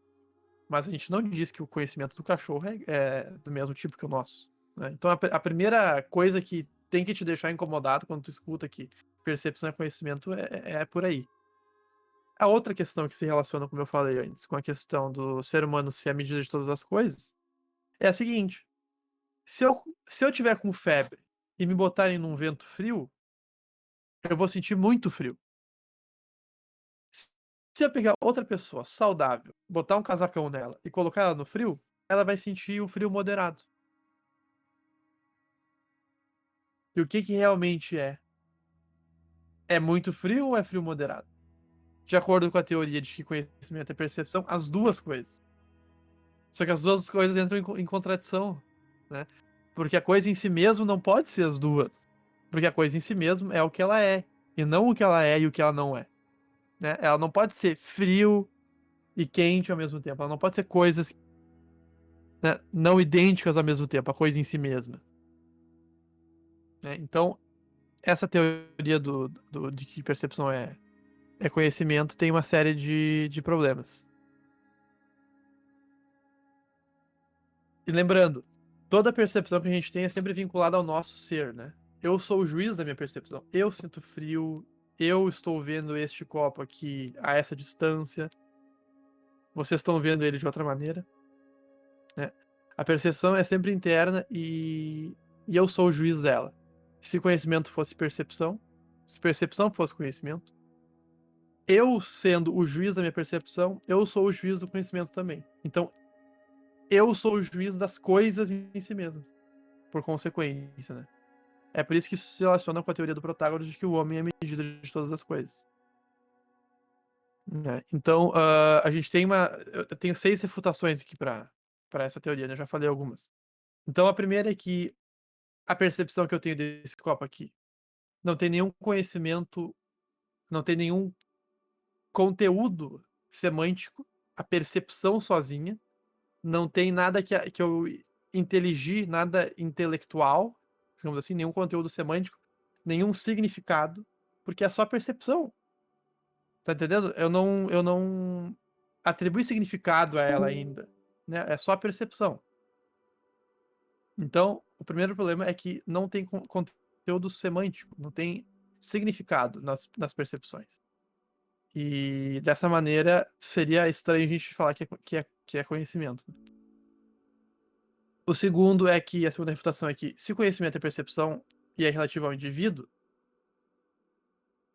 Mas a gente não diz que o conhecimento do cachorro é do mesmo tipo que o nosso. Né? Então a primeira coisa que tem que te deixar incomodado quando tu escuta que percepção é conhecimento é por aí. A outra questão que se relaciona, como eu falei antes, com a questão do ser humano ser a medida de todas as coisas, é a seguinte. Se eu tiver com febre e me botarem num vento frio, eu vou sentir muito frio. Se eu pegar outra pessoa saudável, botar um casacão nela e colocar ela no frio, ela vai sentir um frio moderado. E o que realmente é? É muito frio ou é frio moderado? De acordo com a teoria de que conhecimento é percepção, as duas coisas. Só que as duas coisas entram em contradição, né? Porque a coisa em si mesmo não pode ser as duas. Porque a coisa em si mesmo é o que ela é, e não o que ela é e o que ela não é. Né? Ela não pode ser frio e quente ao mesmo tempo. Ela não pode ser coisas, né, não idênticas ao mesmo tempo, a coisa em si mesma. Né? Então, essa teoria de que percepção é conhecimento tem uma série de problemas. E lembrando, toda percepção que a gente tem é sempre vinculada ao nosso ser, né? Eu sou o juiz da minha percepção. Eu sinto frio, eu estou vendo este copo aqui a essa distância. Vocês estão vendo ele de outra maneira. Né? A percepção é sempre interna e eu sou o juiz dela. Se conhecimento fosse percepção, se percepção fosse conhecimento, eu sendo o juiz da minha percepção, eu sou o juiz do conhecimento também. Então, eu sou o juiz das coisas em si mesmo, por consequência, né? É por isso que isso se relaciona com a teoria do Protágoras de que o homem é a medida de todas as coisas. Né? Então, a gente tem eu tenho 6 refutações aqui para essa teoria, né? Eu já falei algumas. Então, a primeira é que a percepção que eu tenho desse copo aqui não tem nenhum conhecimento, não tem nenhum conteúdo semântico, a percepção sozinha, não tem nada que eu inteligi, nada intelectual, digamos assim, nenhum conteúdo semântico, nenhum significado, porque é só percepção. Tá entendendo? Eu não atribuí significado a ela ainda, né? É só percepção. Então, o primeiro problema é que não tem conteúdo semântico, não tem significado nas percepções. E dessa maneira seria estranho a gente falar que é conhecimento. O segundo é que, a segunda refutação é que, se conhecimento é percepção e é relativo ao indivíduo,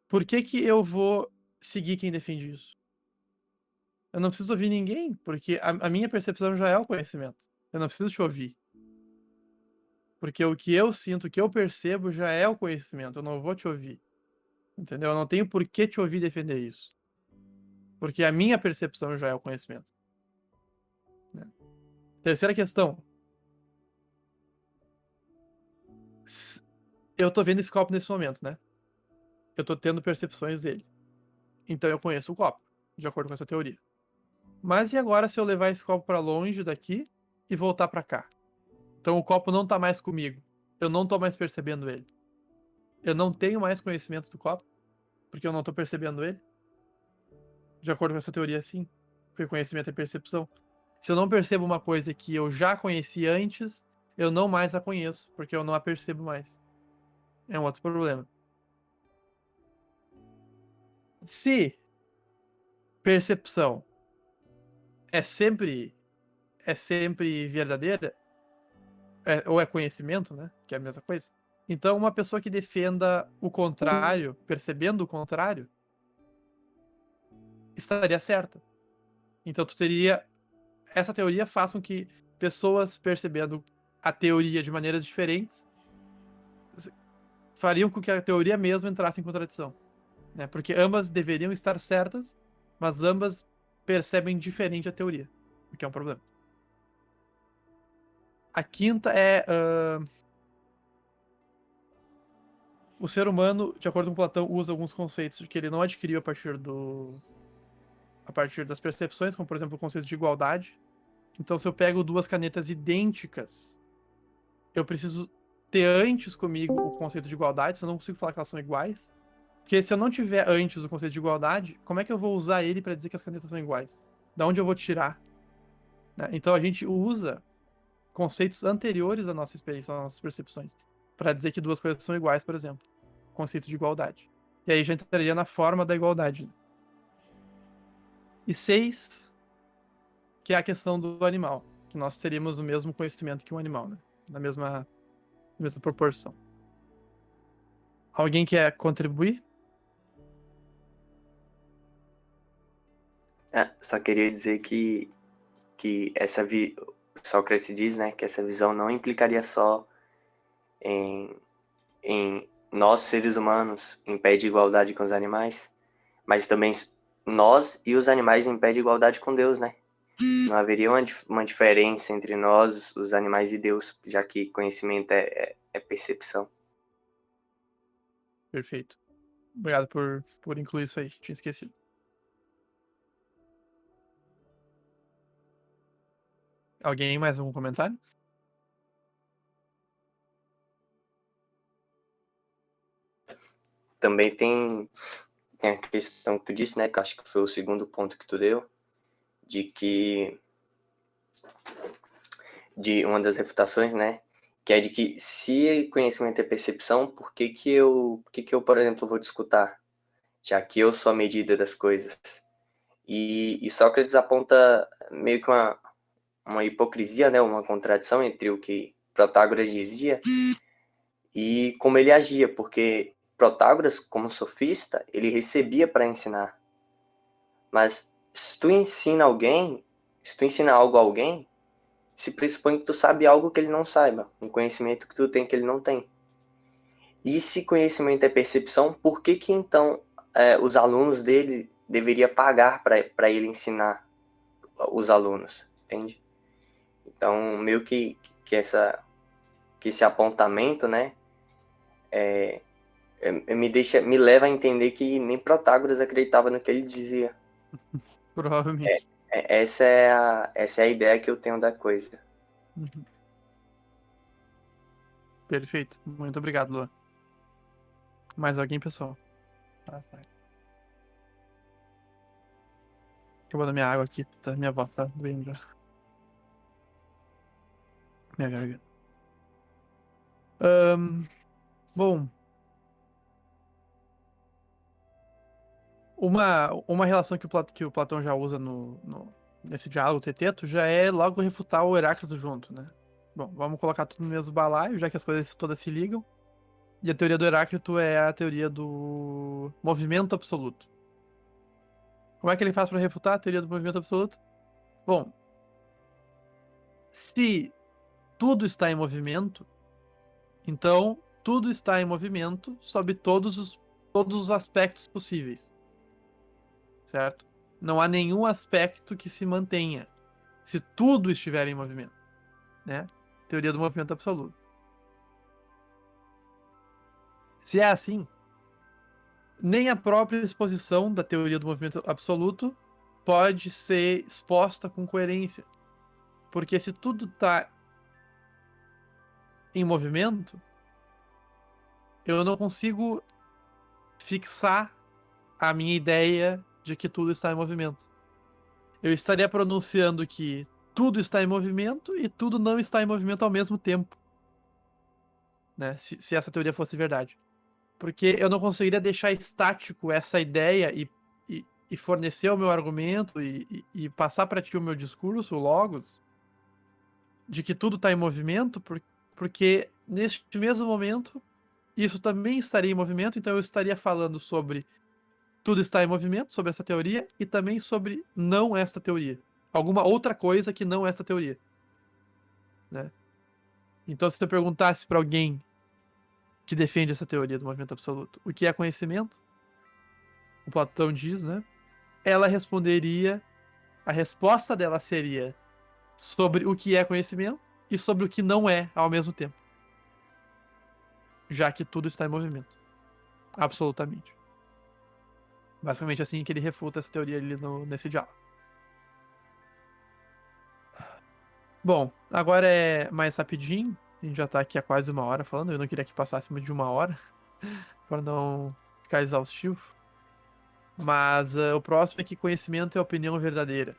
por que eu vou seguir quem defende isso? Eu não preciso ouvir ninguém, porque a minha percepção já é o conhecimento. Eu não preciso te ouvir. Porque o que eu sinto, o que eu percebo já é o conhecimento. Eu não vou te ouvir. Entendeu? Eu não tenho por que te ouvir defender isso. Porque a minha percepção já é o conhecimento. Né? Terceira questão. Eu tô vendo esse copo nesse momento, né? Eu tô tendo percepções dele. Então eu conheço o copo, de acordo com essa teoria. Mas e agora se eu levar esse copo para longe daqui e voltar para cá? Então o copo não tá mais comigo. Eu não tô mais percebendo ele. eu não tenho mais conhecimento do copo, porque eu não tô percebendo ele. De acordo com essa teoria, sim. Porque conhecimento é percepção. Se eu não percebo uma coisa que eu já conheci antes, eu não mais a conheço, porque eu não a percebo mais. É um outro problema. Se percepção é sempre verdadeira, ou é conhecimento, né? Que é a mesma coisa. Então, uma pessoa que defenda o contrário, percebendo o contrário, estaria certa. Então, tu teria. Essa teoria faz com que pessoas percebendo a teoria de maneiras diferentes fariam com que a teoria mesmo entrasse em contradição, né? Porque ambas deveriam estar certas, mas ambas percebem diferente a teoria, o que é um problema. A quinta é o ser humano, de acordo com Platão, usa alguns conceitos que ele não adquiriu a partir das percepções, como por exemplo o conceito de igualdade. Então, se eu pego duas canetas idênticas, eu preciso ter antes comigo o conceito de igualdade, senão eu não consigo falar que elas são iguais. Porque se eu não tiver antes o conceito de igualdade, como é que eu vou usar ele para dizer que as canetas são iguais? Da onde eu vou tirar? Né? Então a gente usa conceitos anteriores à nossa experiência, às nossas percepções, para dizer que duas coisas são iguais, por exemplo. Conceito de igualdade. E aí já entraria na forma da igualdade. E 6, que é a questão do animal. Que nós teríamos o mesmo conhecimento que um animal, né? Na mesma proporção. Alguém quer contribuir? Só queria dizer que Sócrates diz, né, que essa visão não implicaria só em nós, seres humanos, em pé de igualdade com os animais, mas também nós e os animais em pé de igualdade com Deus, né? Não haveria uma diferença entre nós, os animais e Deus, já que conhecimento é percepção. Perfeito. Obrigado por incluir isso aí. Tinha esquecido. Alguém mais algum comentário? Também tem a questão que tu disse, né, que eu acho que foi o segundo ponto que tu deu, de uma das refutações, né, que é de que se conhecimento é percepção, por que eu, por exemplo, vou discutir, já que eu sou a medida das coisas? E Sócrates aponta meio que uma hipocrisia, né, uma contradição entre o que Protágoras dizia e como ele agia, porque Protágoras, como sofista, ele recebia para ensinar. Mas se tu ensina algo a alguém, se pressupõe que tu sabe algo que ele não saiba, um conhecimento que tu tem que ele não tem. E se conhecimento é percepção, por que então os alunos dele deveriam pagar para ele ensinar os alunos, entende? Então, meio que esse apontamento, né, me leva a entender que nem Protágoras acreditava no que ele dizia. Provavelmente. Essa é a ideia que eu tenho da coisa. Uhum. Perfeito. Muito obrigado, Luan. Mais alguém, pessoal? Acabou da minha água aqui, tá? Minha voz tá doendo já. Minha garganta. Bom. Uma relação que o Platão já usa nesse diálogo teteto já é logo refutar o Heráclito junto, né? Bom, vamos colocar tudo no mesmo balaio, já que as coisas todas se ligam. E a teoria do Heráclito é a teoria do movimento absoluto. Como é que ele faz para refutar a teoria do movimento absoluto? Bom, se tudo está em movimento, então tudo está em movimento sob todos os aspectos possíveis. Certo? Não há nenhum aspecto que se mantenha se tudo estiver em movimento, né? Teoria do movimento absoluto. Se é assim, nem a própria exposição da teoria do movimento absoluto pode ser exposta com coerência. Porque se tudo está em movimento, eu não consigo fixar a minha ideia de que tudo está em movimento. Eu estaria pronunciando que tudo está em movimento e tudo não está em movimento ao mesmo tempo, né? Se essa teoria fosse verdade. Porque eu não conseguiria deixar estático essa ideia e fornecer o meu argumento e passar para ti o meu discurso, o logos, de que tudo está em movimento, porque neste mesmo momento isso também estaria em movimento, então eu estaria falando sobre tudo está em movimento, sobre essa teoria, e também sobre não esta teoria. Alguma outra coisa que não esta teoria. Né? Então, se eu perguntasse para alguém que defende essa teoria do movimento absoluto, o que é conhecimento? O Platão diz, né? Ela responderia, a resposta dela seria sobre o que é conhecimento e sobre o que não é ao mesmo tempo. Já que tudo está em movimento. Absolutamente. Basicamente assim que ele refuta essa teoria ali nesse diálogo. Bom, agora é mais rapidinho. A gente já tá aqui há quase 1 hora falando. Eu não queria que passasse de 1 hora. Para não ficar exaustivo. Mas o próximo é que conhecimento é opinião verdadeira.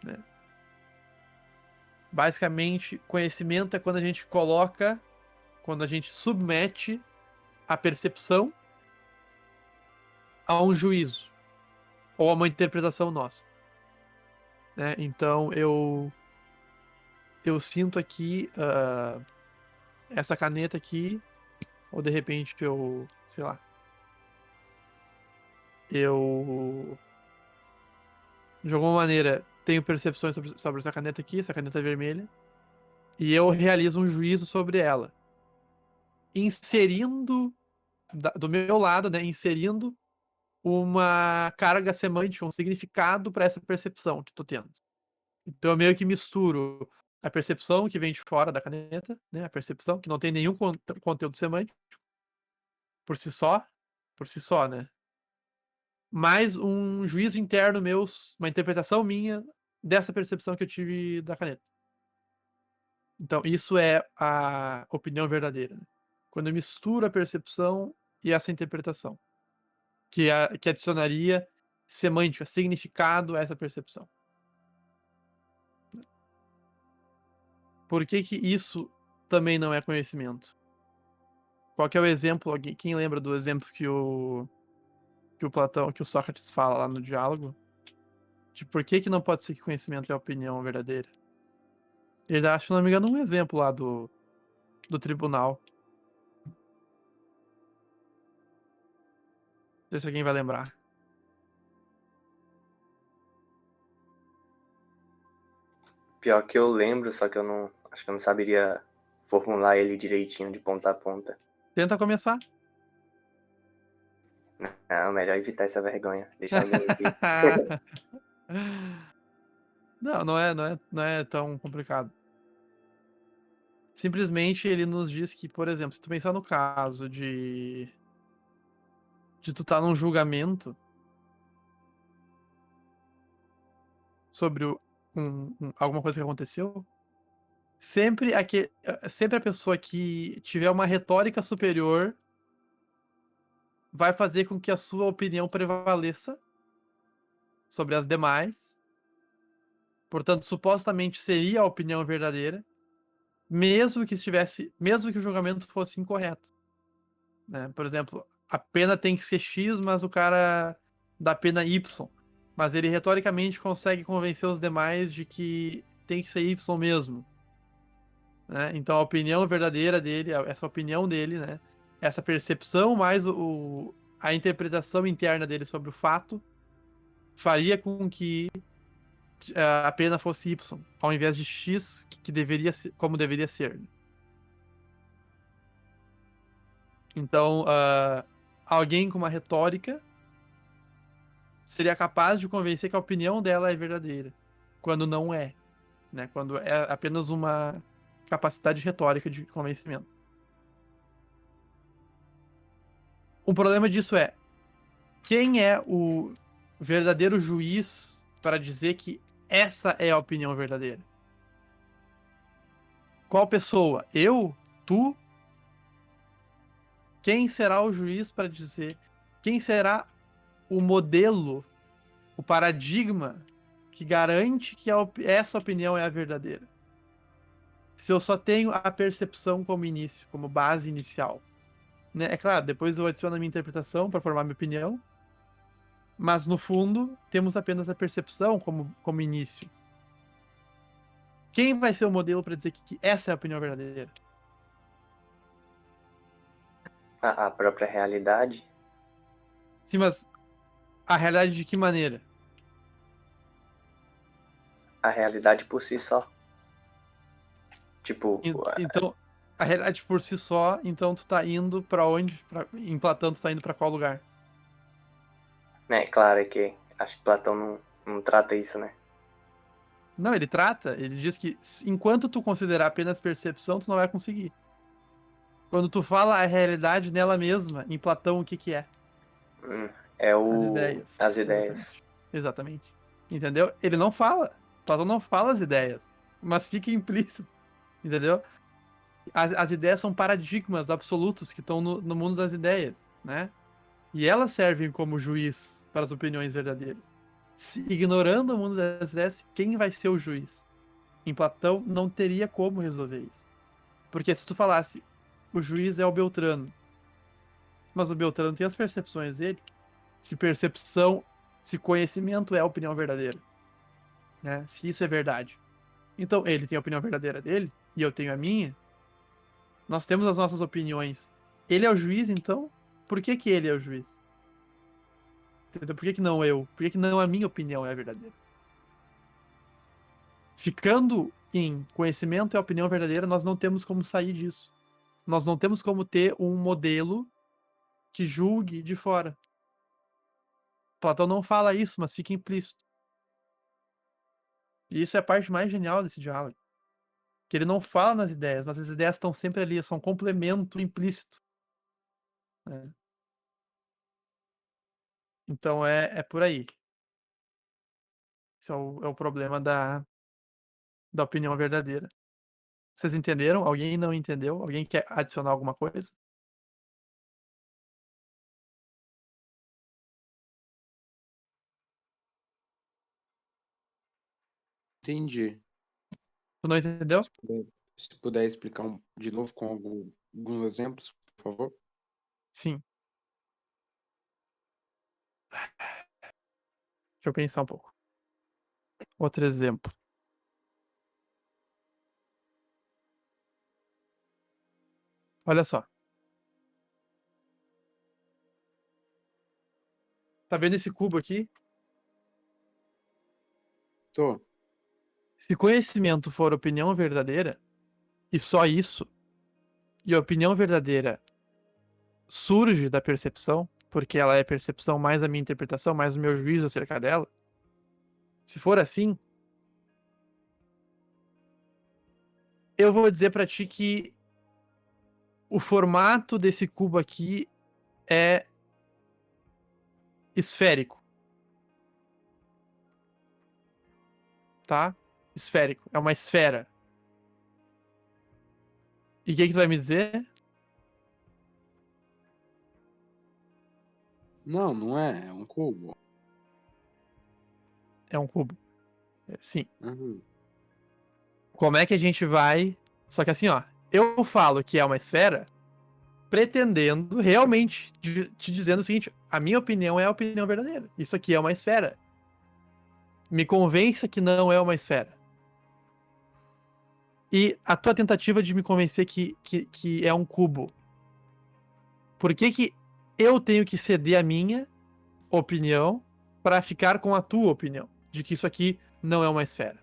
Né? Basicamente, conhecimento é quando a gente coloca, quando a gente submete a percepção a um juízo ou a uma interpretação nossa. Né? Então, eu sinto aqui essa caneta aqui, ou de repente eu, sei lá, eu de alguma maneira tenho percepções sobre essa caneta aqui, essa caneta vermelha, e eu realizo um juízo sobre ela, inserindo do meu lado, né, inserindo uma carga semântica, um significado para essa percepção que estou tendo. Então eu meio que misturo a percepção que vem de fora da caneta, né, a percepção que não tem nenhum conteúdo semântico por si só, né? Mais um juízo interno meu, uma interpretação minha dessa percepção que eu tive da caneta. Então isso é a opinião verdadeira. Né? Quando eu misturo a percepção e essa interpretação, que adicionaria semântica, significado a essa percepção. Por que isso também não é conhecimento? Qual que é o exemplo? Quem lembra do exemplo que o Platão, que o Sócrates fala lá no diálogo? De por que não pode ser que conhecimento é a opinião verdadeira? Ele dá, se não me engano, um exemplo lá do tribunal. Não sei se alguém vai lembrar. Pior que eu lembro, só que eu não. Acho que eu não saberia formular ele direitinho de ponta a ponta. Tenta começar. Não, melhor evitar essa vergonha. Deixa alguém aqui. Não é tão complicado. Simplesmente ele nos diz que, por exemplo, se tu pensar no caso de tu estar num julgamento sobre alguma coisa que aconteceu, sempre a pessoa que tiver uma retórica superior vai fazer com que a sua opinião prevaleça sobre as demais. Portanto, supostamente seria a opinião verdadeira, mesmo que o julgamento fosse incorreto. Né? Por exemplo, a pena tem que ser X, mas o cara dá pena Y. Mas ele retoricamente consegue convencer os demais de que tem que ser Y mesmo. Né? Então a opinião verdadeira dele, essa opinião dele, né? Essa percepção mais a interpretação interna dele sobre o fato faria com que a pena fosse Y, ao invés de X, que deveria ser, como deveria ser. Então, alguém com uma retórica seria capaz de convencer que a opinião dela é verdadeira, quando não é, né? Quando é apenas uma capacidade retórica de convencimento. O problema disso é, quem é o verdadeiro juiz para dizer que essa é a opinião verdadeira? Qual pessoa? Eu? Tu? Quem será o juiz para dizer? Quem será o modelo, o paradigma que garante que essa opinião é a verdadeira? Se eu só tenho a percepção como início, como base inicial. Né? É claro, depois eu adiciono a minha interpretação para formar minha opinião, mas no fundo temos apenas a percepção como início. Quem vai ser o modelo para dizer que essa é a opinião verdadeira? A própria realidade. Sim, mas a realidade de que maneira? A realidade por si só. Tipo, Então, a realidade por si só, então tu tá indo pra onde? Em Platão, tu tá indo pra qual lugar? né, claro que acho que Platão não trata isso, né? Não, ele trata, ele diz que enquanto tu considerar apenas percepção, tu não vai conseguir. Quando tu fala a realidade nela mesma, em Platão, o que que é? É As ideias. as ideias. Exatamente. Entendeu? Ele não fala. Platão não fala as ideias, mas fica implícito. Entendeu? As ideias são paradigmas absolutos que estão no mundo das ideias, né? E elas servem como juiz para as opiniões verdadeiras. Ignorando o mundo das ideias, quem vai ser o juiz? Em Platão, não teria como resolver isso. Porque se tu falasse, o juiz é o Beltrano, mas o Beltrano tem as percepções dele, se conhecimento é a opinião verdadeira, né? Se isso é verdade. Então, ele tem a opinião verdadeira dele, e eu tenho a minha, nós temos as nossas opiniões. Ele é o juiz, então? Por que que ele é o juiz? Entendeu? Por que que não eu? Por que que não a minha opinião é a verdadeira? Ficando em conhecimento e a opinião verdadeira, nós não temos como sair disso. Nós não temos como ter um modelo que julgue de fora. Platão não fala isso, mas fica implícito. E isso é a parte mais genial desse diálogo. Que ele não fala nas ideias, mas as ideias estão sempre ali, são um complemento implícito. Né? Então é por aí. Esse é o problema da opinião verdadeira. Vocês entenderam? Alguém não entendeu? Alguém quer adicionar alguma coisa? Entendi. Tu não entendeu? Se puder explicar de novo com alguns exemplos, por favor. Sim. Deixa eu pensar um pouco. Outro exemplo. Olha só. Tá vendo esse cubo aqui? Tô. Se conhecimento for opinião verdadeira, e só isso, e a opinião verdadeira surge da percepção, porque ela é percepção mais a minha interpretação, mais o meu juízo acerca dela. Se for assim, eu vou dizer pra ti que o formato desse cubo aqui é esférico. Tá? Esférico. É uma esfera. E o que tu vai me dizer? Não, não é. É um cubo. É um cubo. Sim. Uhum. Como é que a gente vai... Só que assim, ó. Eu falo que é uma esfera pretendendo realmente te dizendo o seguinte: a minha opinião é a opinião verdadeira. Isso aqui é uma esfera. Me convença que não é uma esfera. E a tua tentativa de me convencer que é um cubo. Por que eu tenho que ceder a minha opinião para ficar com a tua opinião de que isso aqui não é uma esfera?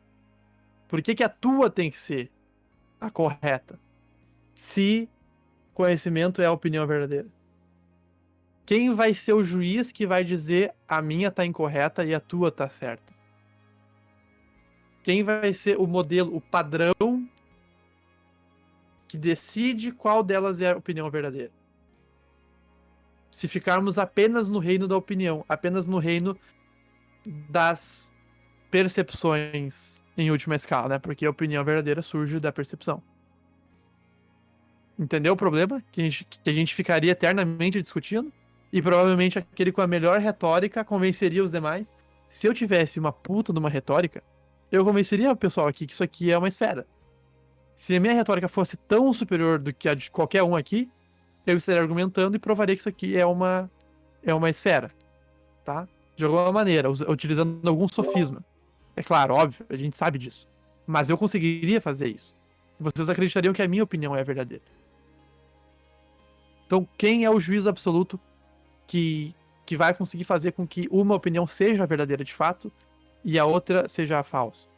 Por que a tua tem que ser a correta? Se conhecimento é a opinião verdadeira. Quem vai ser o juiz que vai dizer a minha tá incorreta e a tua tá certa? Quem vai ser o modelo, o padrão que decide qual delas é a opinião verdadeira? Se ficarmos apenas no reino da opinião, apenas no reino das percepções em última escala, né? Porque a opinião verdadeira surge da percepção. Entendeu o problema? Que a gente ficaria eternamente discutindo. E provavelmente aquele com a melhor retórica convenceria os demais. Se eu tivesse uma puta de uma retórica, eu convenceria o pessoal aqui que isso aqui é uma esfera. Se a minha retórica fosse tão superior do que a de qualquer um aqui, eu estaria argumentando e provaria que isso aqui é uma esfera. Tá? De alguma maneira, utilizando algum sofisma. É claro, óbvio, a gente sabe disso. Mas eu conseguiria fazer isso. Vocês acreditariam que a minha opinião é a verdadeira. Então, quem é o juiz absoluto que vai conseguir fazer com que uma opinião seja verdadeira de fato e a outra seja falsa?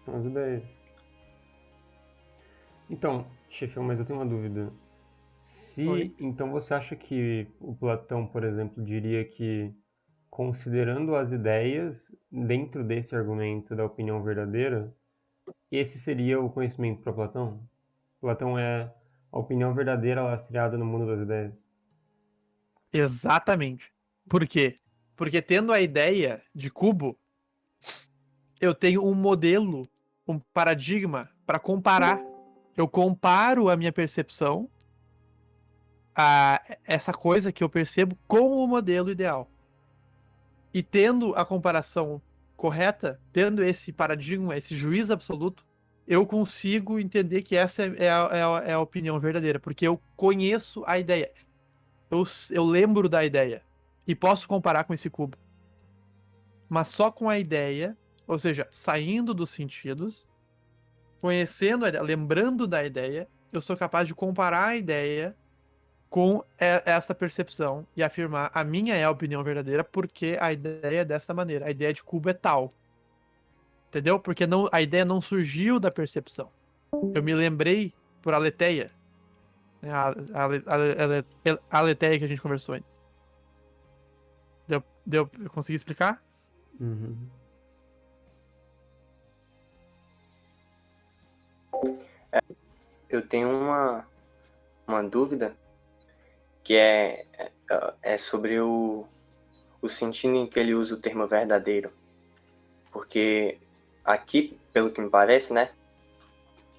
São as ideias. Então, chefe, mas eu tenho uma dúvida. Oi? Então você acha que o Platão, por exemplo, diria que, considerando as ideias dentro desse argumento da opinião verdadeira, esse seria o conhecimento para Platão? Platão é a opinião verdadeira lastreada no mundo das ideias. Exatamente. Por quê? Porque tendo a ideia de cubo, eu tenho um modelo, um paradigma para comparar. Eu comparo a minha percepção a essa coisa que eu percebo com o modelo ideal. E tendo a comparação correta, tendo esse paradigma, esse juízo absoluto, eu consigo entender que essa é a opinião verdadeira, porque eu conheço a ideia. Eu lembro da ideia e posso comparar com esse cubo. Mas só com a ideia, ou seja, saindo dos sentidos, conhecendo a ideia, lembrando da ideia, eu sou capaz de comparar a ideia com essa percepção e afirmar a minha é a opinião verdadeira porque a ideia é dessa maneira, a ideia de cubo é tal. Entendeu? Porque a ideia não surgiu da percepção. Eu me lembrei por aletheia. Né? A aletheia que a gente conversou antes. Eu consegui explicar? Uhum. Eu tenho uma dúvida que é sobre o sentido em que ele usa o termo verdadeiro. Porque aqui, pelo que me parece, né,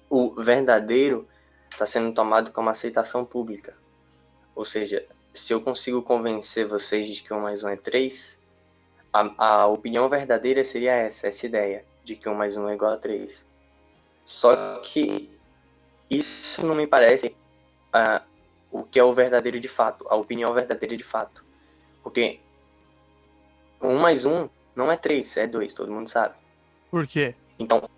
o verdadeiro está sendo tomado como aceitação pública. Ou seja, se eu consigo convencer vocês de que 1 mais 1 é 3, a opinião verdadeira seria essa ideia de que 1 mais 1 é igual a 3. Só que isso não me parece o que é o verdadeiro de fato, a opinião verdadeira de fato. Porque 1 mais 1 não é 3, é 2, todo mundo sabe. Por quê? Então,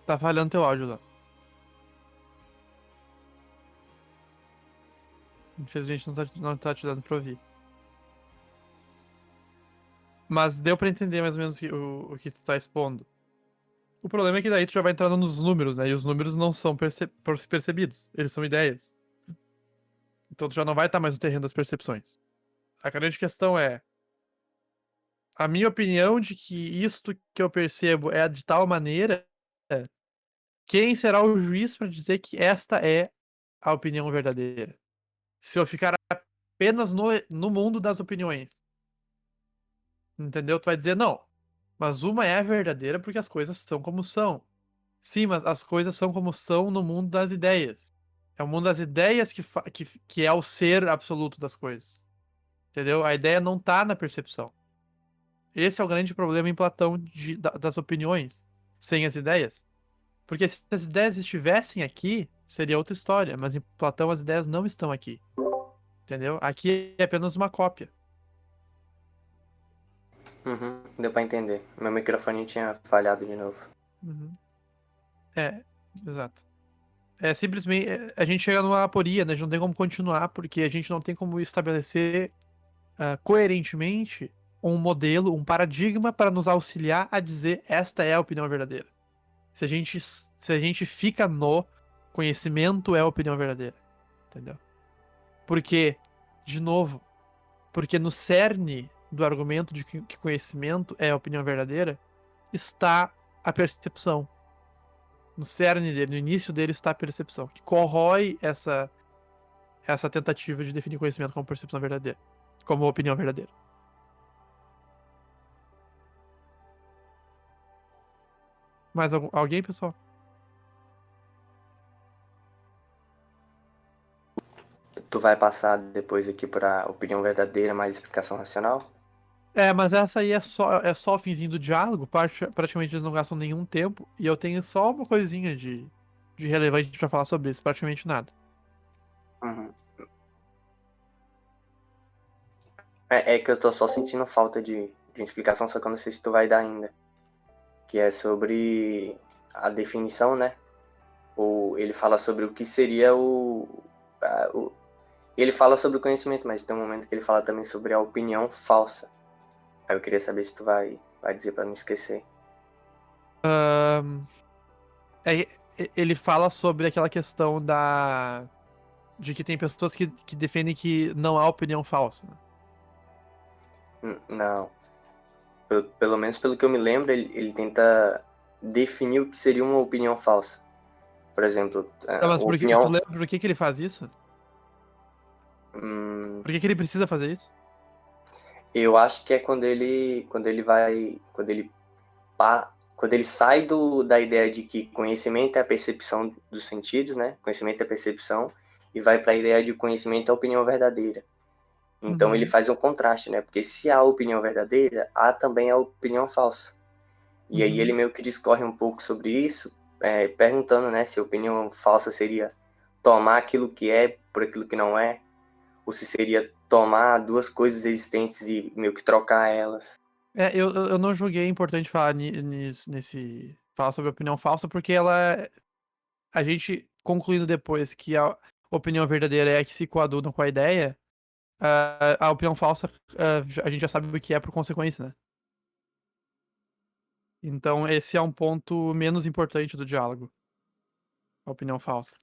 Tá falhando teu áudio lá. Infelizmente não tá te dando pra ouvir. Mas deu pra entender mais ou menos o que tu tá expondo. O problema é que daí tu já vai entrando nos números, né? E os números não são percebidos. Eles são ideias. Então tu já não vai estar mais no terreno das percepções. A grande questão é... A minha opinião de que isto que eu percebo é de tal maneira... Quem será o juiz para dizer que esta é a opinião verdadeira? Se eu ficar apenas no mundo das opiniões. Entendeu? Tu vai dizer, não. Mas uma é a verdadeira porque as coisas são como são. Sim, mas as coisas são como são no mundo das ideias. É o mundo das ideias que é o ser absoluto das coisas. Entendeu? A ideia não tá na percepção. Esse é o grande problema em Platão das opiniões, sem as ideias. Porque se as ideias estivessem aqui, seria outra história. Mas em Platão as ideias não estão aqui. Entendeu? Aqui é apenas uma cópia. deu pra entender. Meu microfone tinha falhado de novo. Exato. É simplesmente. A gente chega numa aporia, né? A gente não tem como continuar, porque a gente não tem como estabelecer coerentemente um modelo, um paradigma para nos auxiliar a dizer esta é a opinião verdadeira. Se a gente fica no conhecimento é a opinião verdadeira. Entendeu? Porque, de novo, porque no cerne do argumento de que conhecimento é a opinião verdadeira está a percepção. No cerne dele, no início dele está a percepção, que corrói essa tentativa de definir conhecimento como percepção verdadeira, como opinião verdadeira. Mais alguém, pessoal? Tu vai passar depois aqui para opinião verdadeira mais explicação racional? Mas essa aí é só o finzinho do diálogo. Praticamente eles não gastam nenhum tempo. E eu tenho só uma coisinha de relevante pra falar sobre isso. Praticamente nada. Uhum. É que eu tô só sentindo falta de uma explicação, só que eu não sei se tu vai dar ainda. Que é sobre a definição, né? Ou ele fala sobre o que seria ele fala sobre o conhecimento, mas tem um momento que ele fala também sobre a opinião falsa. Aí eu queria saber se tu vai dizer pra não esquecer. Ele fala sobre aquela questão de que tem pessoas que defendem que não há opinião falsa, né? Não. Pelo menos pelo que eu me lembro, ele tenta definir o que seria uma opinião falsa. Por exemplo, Mas tu opinião... lembra por que ele faz isso? Por que ele precisa fazer isso? Eu acho que é quando ele sai da ideia de que conhecimento é a percepção dos sentidos, né? Conhecimento é percepção, e vai para a ideia de conhecimento é a opinião verdadeira. Então ele faz um contraste, né? Porque se há a opinião verdadeira, há também a opinião falsa. E aí ele meio que discorre um pouco sobre isso, perguntando, né, se a opinião falsa seria tomar aquilo que é por aquilo que não é, ou se seria tomar duas coisas existentes e meio que trocar elas. Eu não julguei importante falar falar sobre opinião falsa, porque a gente concluindo depois que a opinião verdadeira é a que se coaduna com a ideia, a opinião falsa, a gente já sabe o que é por consequência, né? Então esse é um ponto menos importante do diálogo, a opinião falsa.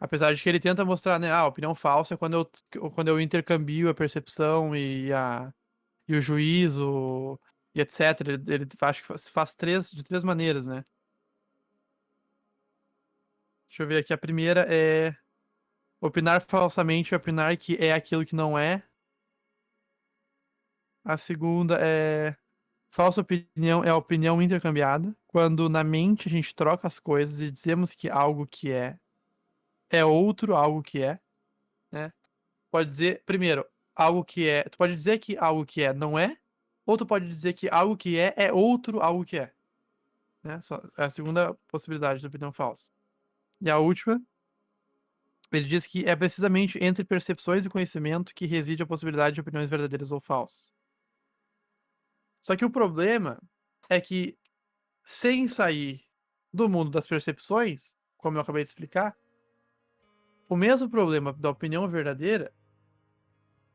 Apesar de que ele tenta mostrar, né, a opinião falsa é quando eu intercambio a percepção e o juízo e etc. Ele acho que faz de três maneiras, né? Deixa eu ver aqui. A primeira é opinar falsamente, opinar que é aquilo que não é. A segunda é falsa opinião, é a opinião intercambiada. Quando na mente a gente troca as coisas e dizemos que algo que é outro algo que é, né? Pode dizer, primeiro, algo que é. Tu pode dizer que algo que é não é, ou tu pode dizer que algo que é outro algo que é. Né? É a segunda possibilidade de opinião falsa. E a última, ele diz que é precisamente entre percepções e conhecimento que reside a possibilidade de opiniões verdadeiras ou falsas. Só que o problema é que, sem sair do mundo das percepções, como eu acabei de explicar, o mesmo problema da opinião verdadeira,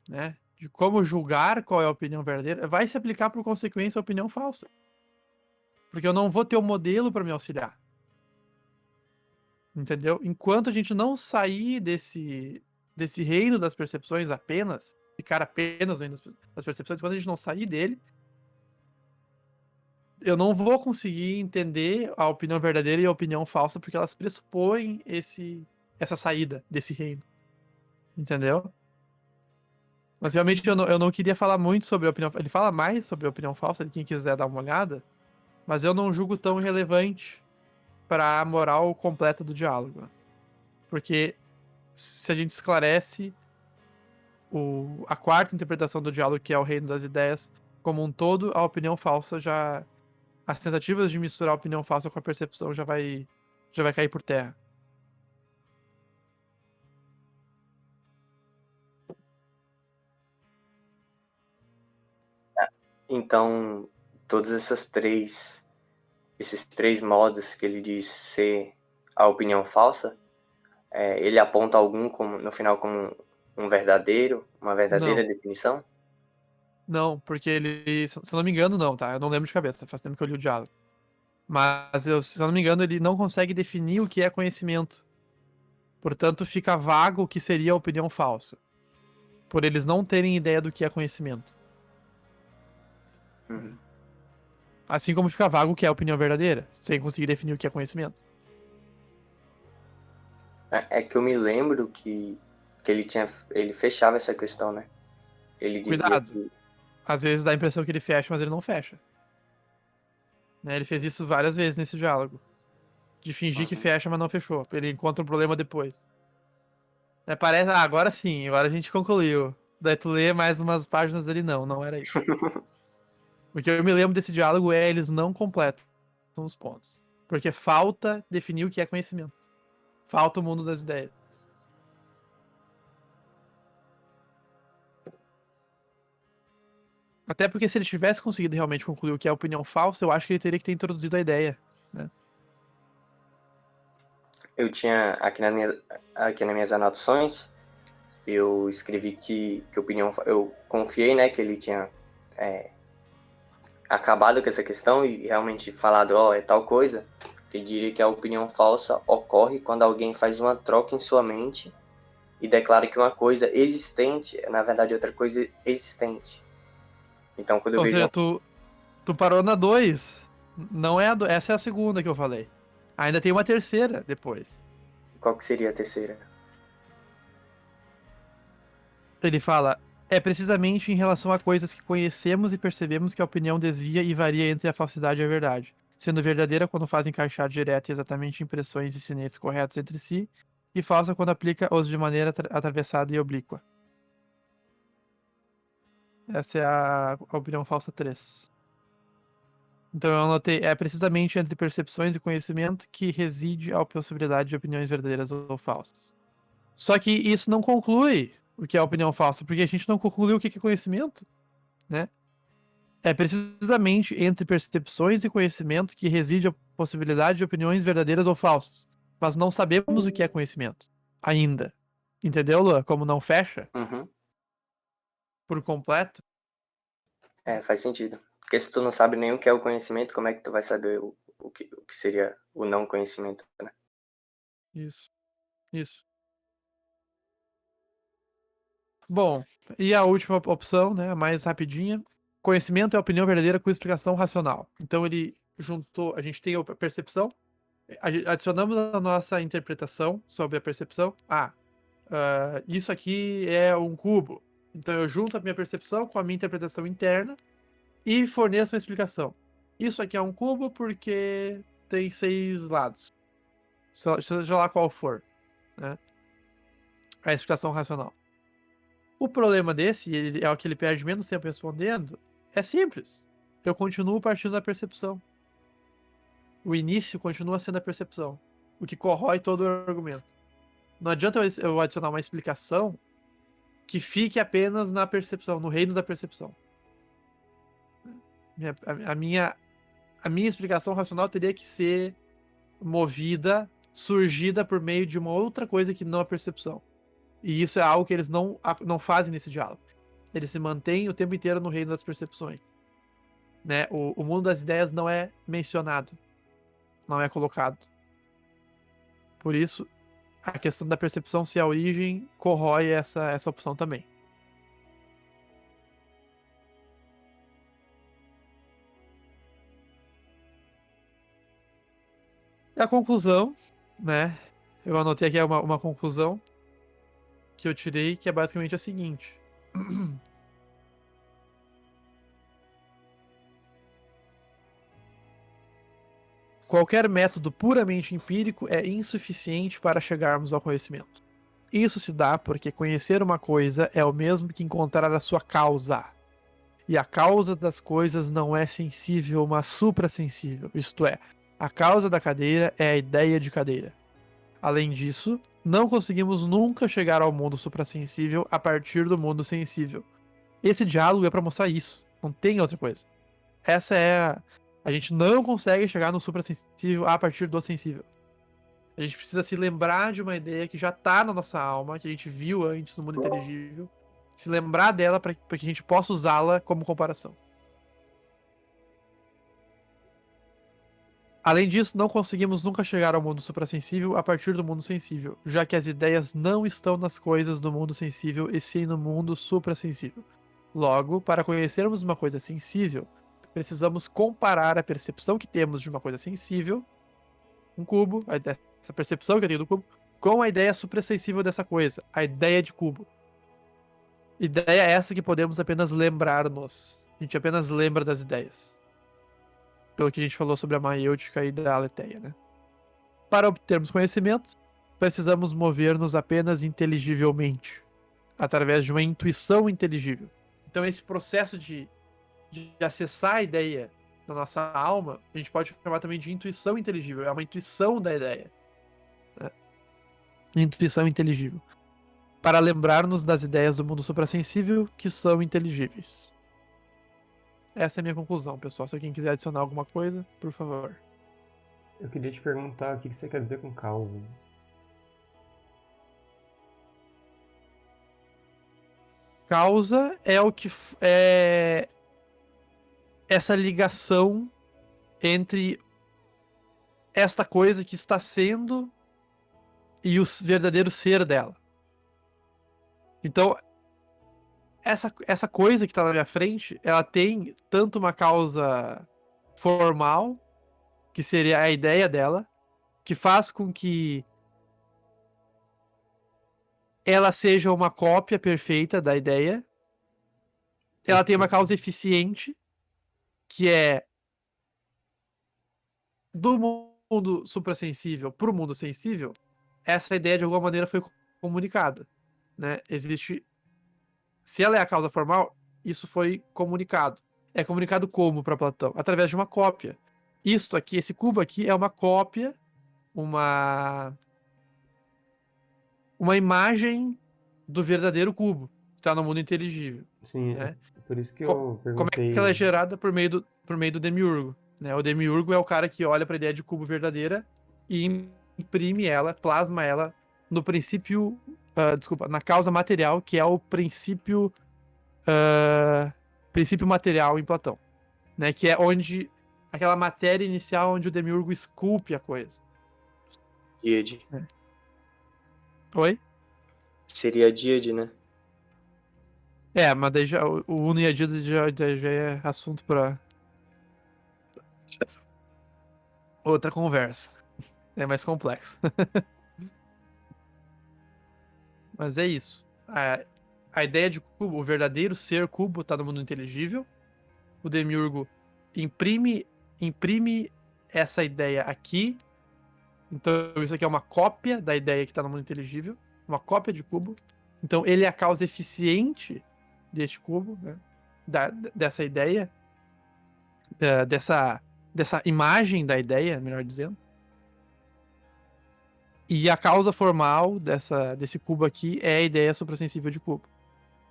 né, de como julgar qual é a opinião verdadeira, vai se aplicar por consequência à opinião falsa. Porque eu não vou ter um modelo para me auxiliar. Entendeu? Enquanto a gente não sair desse reino das percepções apenas, ficar apenas no reino das percepções, enquanto a gente não sair dele, eu não vou conseguir entender a opinião verdadeira e a opinião falsa, porque elas pressupõem essa saída desse reino. Entendeu? Mas realmente eu não queria falar muito sobre a opinião. Ele fala mais sobre a opinião falsa, quem quiser dar uma olhada, mas eu não julgo tão relevante para a moral completa do diálogo. Porque se a gente esclarece a quarta interpretação do diálogo, que é o reino das ideias, como um todo, a opinião falsa já. As tentativas de misturar a opinião falsa com a percepção já vai cair por terra. Então, todos esses três modos que ele diz ser a opinião falsa, ele aponta algum no final como uma verdadeira definição? Não, porque ele, se eu não me engano, não, tá? Eu não lembro de cabeça, faz tempo que eu li o diálogo. Mas, se eu não me engano, ele não consegue definir o que é conhecimento. Portanto, fica vago o que seria a opinião falsa. Por eles não terem ideia do que é conhecimento. Uhum. Assim como fica vago o que é a opinião verdadeira, sem conseguir definir o que é conhecimento. É que eu me lembro que ele fechava essa questão, né? Ele dizia Cuidado. que... Às vezes dá a impressão que ele fecha, mas ele não fecha. né? Ele fez isso várias vezes nesse diálogo. De fingir que fecha, mas não fechou. Ele encontra um problema depois. Parece, agora sim, agora a gente concluiu. Daí tu lê mais umas páginas ali, não era isso. O que eu me lembro desse diálogo é eles não completam os pontos. Porque falta definir o que é conhecimento. Falta o mundo das ideias. Até porque se ele tivesse conseguido realmente concluir o que é opinião falsa, eu acho que ele teria que ter introduzido a ideia, né? Eu tinha, aqui nas minhas anotações, eu escrevi que opinião... Eu confiei, né, que ele tinha acabado com essa questão e realmente falado, é tal coisa. Ele diria que a opinião falsa ocorre quando alguém faz uma troca em sua mente e declara que uma coisa existente é, na verdade, outra coisa existente. Então, quando eu Ou vejo... seja, tu parou na 2. Não é essa é a segunda que eu falei. Ainda tem uma terceira depois. Qual que seria a terceira? Ele fala, é precisamente em relação a coisas que conhecemos e percebemos que a opinião desvia e varia entre a falsidade e a verdade, sendo verdadeira quando faz encaixar direta e exatamente impressões e sinetes corretos entre si, e falsa quando aplica-os de maneira atravessada e oblíqua. Essa é a opinião falsa 3. Então eu anotei, é precisamente entre percepções e conhecimento que reside a possibilidade de opiniões verdadeiras ou falsas. Só que isso não conclui o que é opinião falsa, porque a gente não concluiu o que é conhecimento, né? É precisamente entre percepções e conhecimento que reside a possibilidade de opiniões verdadeiras ou falsas. Mas não sabemos o que é conhecimento. Ainda. Entendeu, Lua? Como não fecha Uhum. por completo. Faz sentido. Porque se tu não sabe nem o que é o conhecimento, como é que tu vai saber o que seria o não conhecimento, né? Isso. Bom, e a última opção, né, a mais rapidinha. Conhecimento é a opinião verdadeira com explicação racional. Então ele juntou, a gente tem a percepção, adicionamos a nossa interpretação sobre a percepção. Isso aqui é um cubo. Então eu junto a minha percepção com a minha interpretação interna e forneço uma explicação. Isso aqui é um cubo porque tem 6 lados. Seja lá qual for, né? A explicação racional. O problema desse, é o que ele perde menos tempo respondendo, é simples. Eu continuo partindo da percepção. O início continua sendo a percepção, o que corrói todo o argumento. Não adianta eu adicionar uma explicação que fique apenas na percepção, no reino da percepção. A minha explicação racional teria que ser surgida por meio de uma outra coisa que não a percepção. E isso é algo que eles não fazem nesse diálogo. Eles se mantêm o tempo inteiro no reino das percepções. Né? O mundo das ideias não é mencionado. Não é colocado. Por isso, a questão da percepção ser a origem corrói essa opção também. E a conclusão, né? Eu anotei aqui uma conclusão que eu tirei, que é basicamente a seguinte. Qualquer método puramente empírico é insuficiente para chegarmos ao conhecimento. Isso se dá porque conhecer uma coisa é o mesmo que encontrar a sua causa. E a causa das coisas não é sensível, mas suprassensível. Isto é, a causa da cadeira é a ideia de cadeira. Além disso, não conseguimos nunca chegar ao mundo suprassensível a partir do mundo sensível. Esse diálogo é para mostrar isso. Não tem outra coisa. Essa é a gente não consegue chegar no suprassensível a partir do sensível. A gente precisa se lembrar de uma ideia que já tá na nossa alma, que a gente viu antes no mundo inteligível, se lembrar dela para que a gente possa usá-la como comparação. Além disso, não conseguimos nunca chegar ao mundo suprassensível a partir do mundo sensível, já que as ideias não estão nas coisas do mundo sensível e sim no mundo suprassensível. Logo, para conhecermos uma coisa sensível, precisamos comparar a percepção que temos de uma coisa sensível, um cubo, essa percepção que eu tenho do cubo, com a ideia suprassensível dessa coisa, a ideia de cubo. Ideia essa que podemos apenas lembrar-nos. A gente apenas lembra das ideias. pelo que a gente falou sobre a maiêutica e da aletheia, né? Para obtermos conhecimento, precisamos mover-nos apenas inteligivelmente, através de uma intuição inteligível. Então esse processo de acessar a ideia na nossa alma, a gente pode chamar também de intuição inteligível. É uma intuição da ideia. Né? Intuição inteligível. Para lembrar-nos das ideias do mundo suprassensível que são inteligíveis. Essa é a minha conclusão, pessoal. Se alguém quiser adicionar alguma coisa, por favor. Eu queria te perguntar o que você quer dizer com causa. Causa é o que é essa ligação entre esta coisa que está sendo e o verdadeiro ser dela. Então, essa coisa que está na minha frente, ela tem tanto uma causa formal, que seria a ideia dela, que faz com que ela seja uma cópia perfeita da ideia. Ela tem uma causa eficiente, que é do mundo suprassensível para o mundo sensível. Essa ideia de alguma maneira foi comunicada, né? Existe, se ela é a causa formal, isso foi comunicado. É comunicado como para Platão? Através de uma cópia. Isto aqui, esse cubo aqui é uma cópia, uma imagem do verdadeiro cubo, que está no mundo inteligível. Sim, Né? por isso que eu Como é perguntei. que ela é gerada por meio do demiurgo? Né? O demiurgo é o cara que olha para a ideia de cubo verdadeira e imprime ela, plasma ela no princípio, na causa material, que é o princípio material em Platão, né? Que é onde aquela matéria inicial onde o demiurgo esculpe a coisa. Díade. Oi? Seria Díade, né? Mas daí já, o Uno e a Díade já é assunto para outra conversa. É mais complexo. Mas é isso. A ideia de cubo, o verdadeiro ser cubo, tá no mundo inteligível. O demiurgo imprime essa ideia aqui. Então isso aqui é uma cópia da ideia que tá no mundo inteligível. Uma cópia de cubo. Então ele é a causa eficiente deste cubo, né? Dessa ideia. Dessa imagem da ideia, melhor dizendo. E a causa formal desse cubo aqui é a ideia suprassensível de cubo.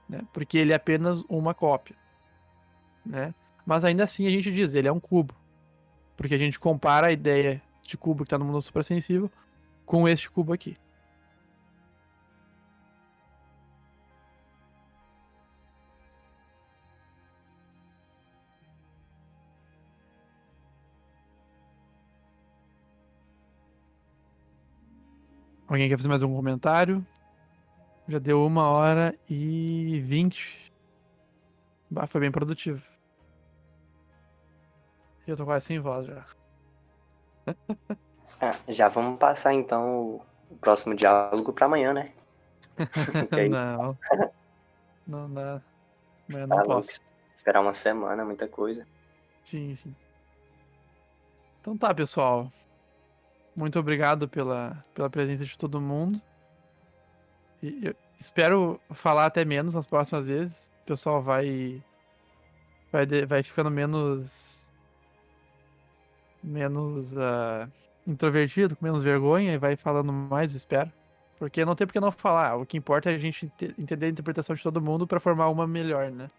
Né? Porque ele é apenas uma cópia. Né? Mas ainda assim a gente diz, ele é um cubo. Porque a gente compara a ideia de cubo que está no mundo suprassensível com este cubo aqui. Alguém quer fazer mais algum comentário? Já deu 1h20. Foi bem produtivo. Eu tô quase sem voz já. Já vamos passar então o próximo diálogo para amanhã, né? Não. Não dá. Amanhã não posso. Esperar uma semana, muita coisa. Sim. Então tá, pessoal. Muito obrigado pela presença de todo mundo. E eu espero falar até menos nas próximas vezes. O pessoal vai ficando menos introvertido, com menos vergonha e vai falando mais, eu espero. Porque não tem por que não falar. O que importa é a gente entender a interpretação de todo mundo para formar uma melhor, né?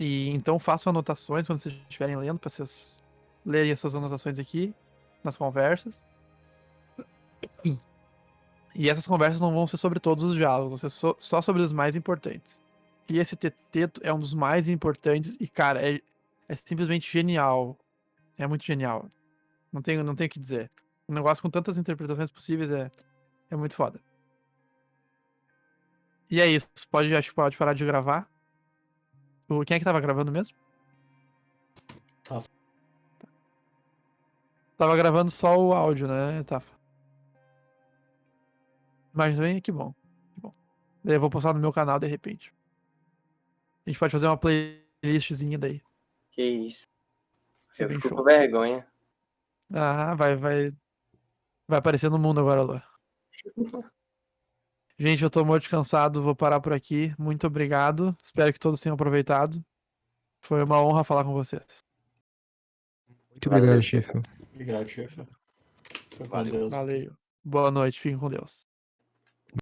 E então façam anotações quando vocês estiverem lendo, para vocês lerem as suas anotações aqui nas conversas. E essas conversas não vão ser sobre todos os diálogos, vão ser só sobre os mais importantes. E esse teteto é um dos mais importantes e, cara, é simplesmente genial. É muito genial. Não tenho o que dizer. Um negócio com tantas interpretações possíveis é muito foda. E é isso. Acho que pode parar de gravar. Quem é que tava gravando mesmo? Tava gravando só o áudio, né, Tafa? Mas bem, que bom. Eu vou postar no meu canal de repente. A gente pode fazer uma playlistzinha daí. Que isso. Isso é Eu bem fico show. com vergonha. Ah, vai aparecer no mundo agora, Lua. Gente, eu tô muito cansado, vou parar por aqui. Muito obrigado. Espero que todos tenham aproveitado. Foi uma honra falar com vocês. Muito obrigado, Valeu. chefe. Obrigado, chefe. Fica com Valeu. Deus. Valeu. Boa noite, fiquem com Deus.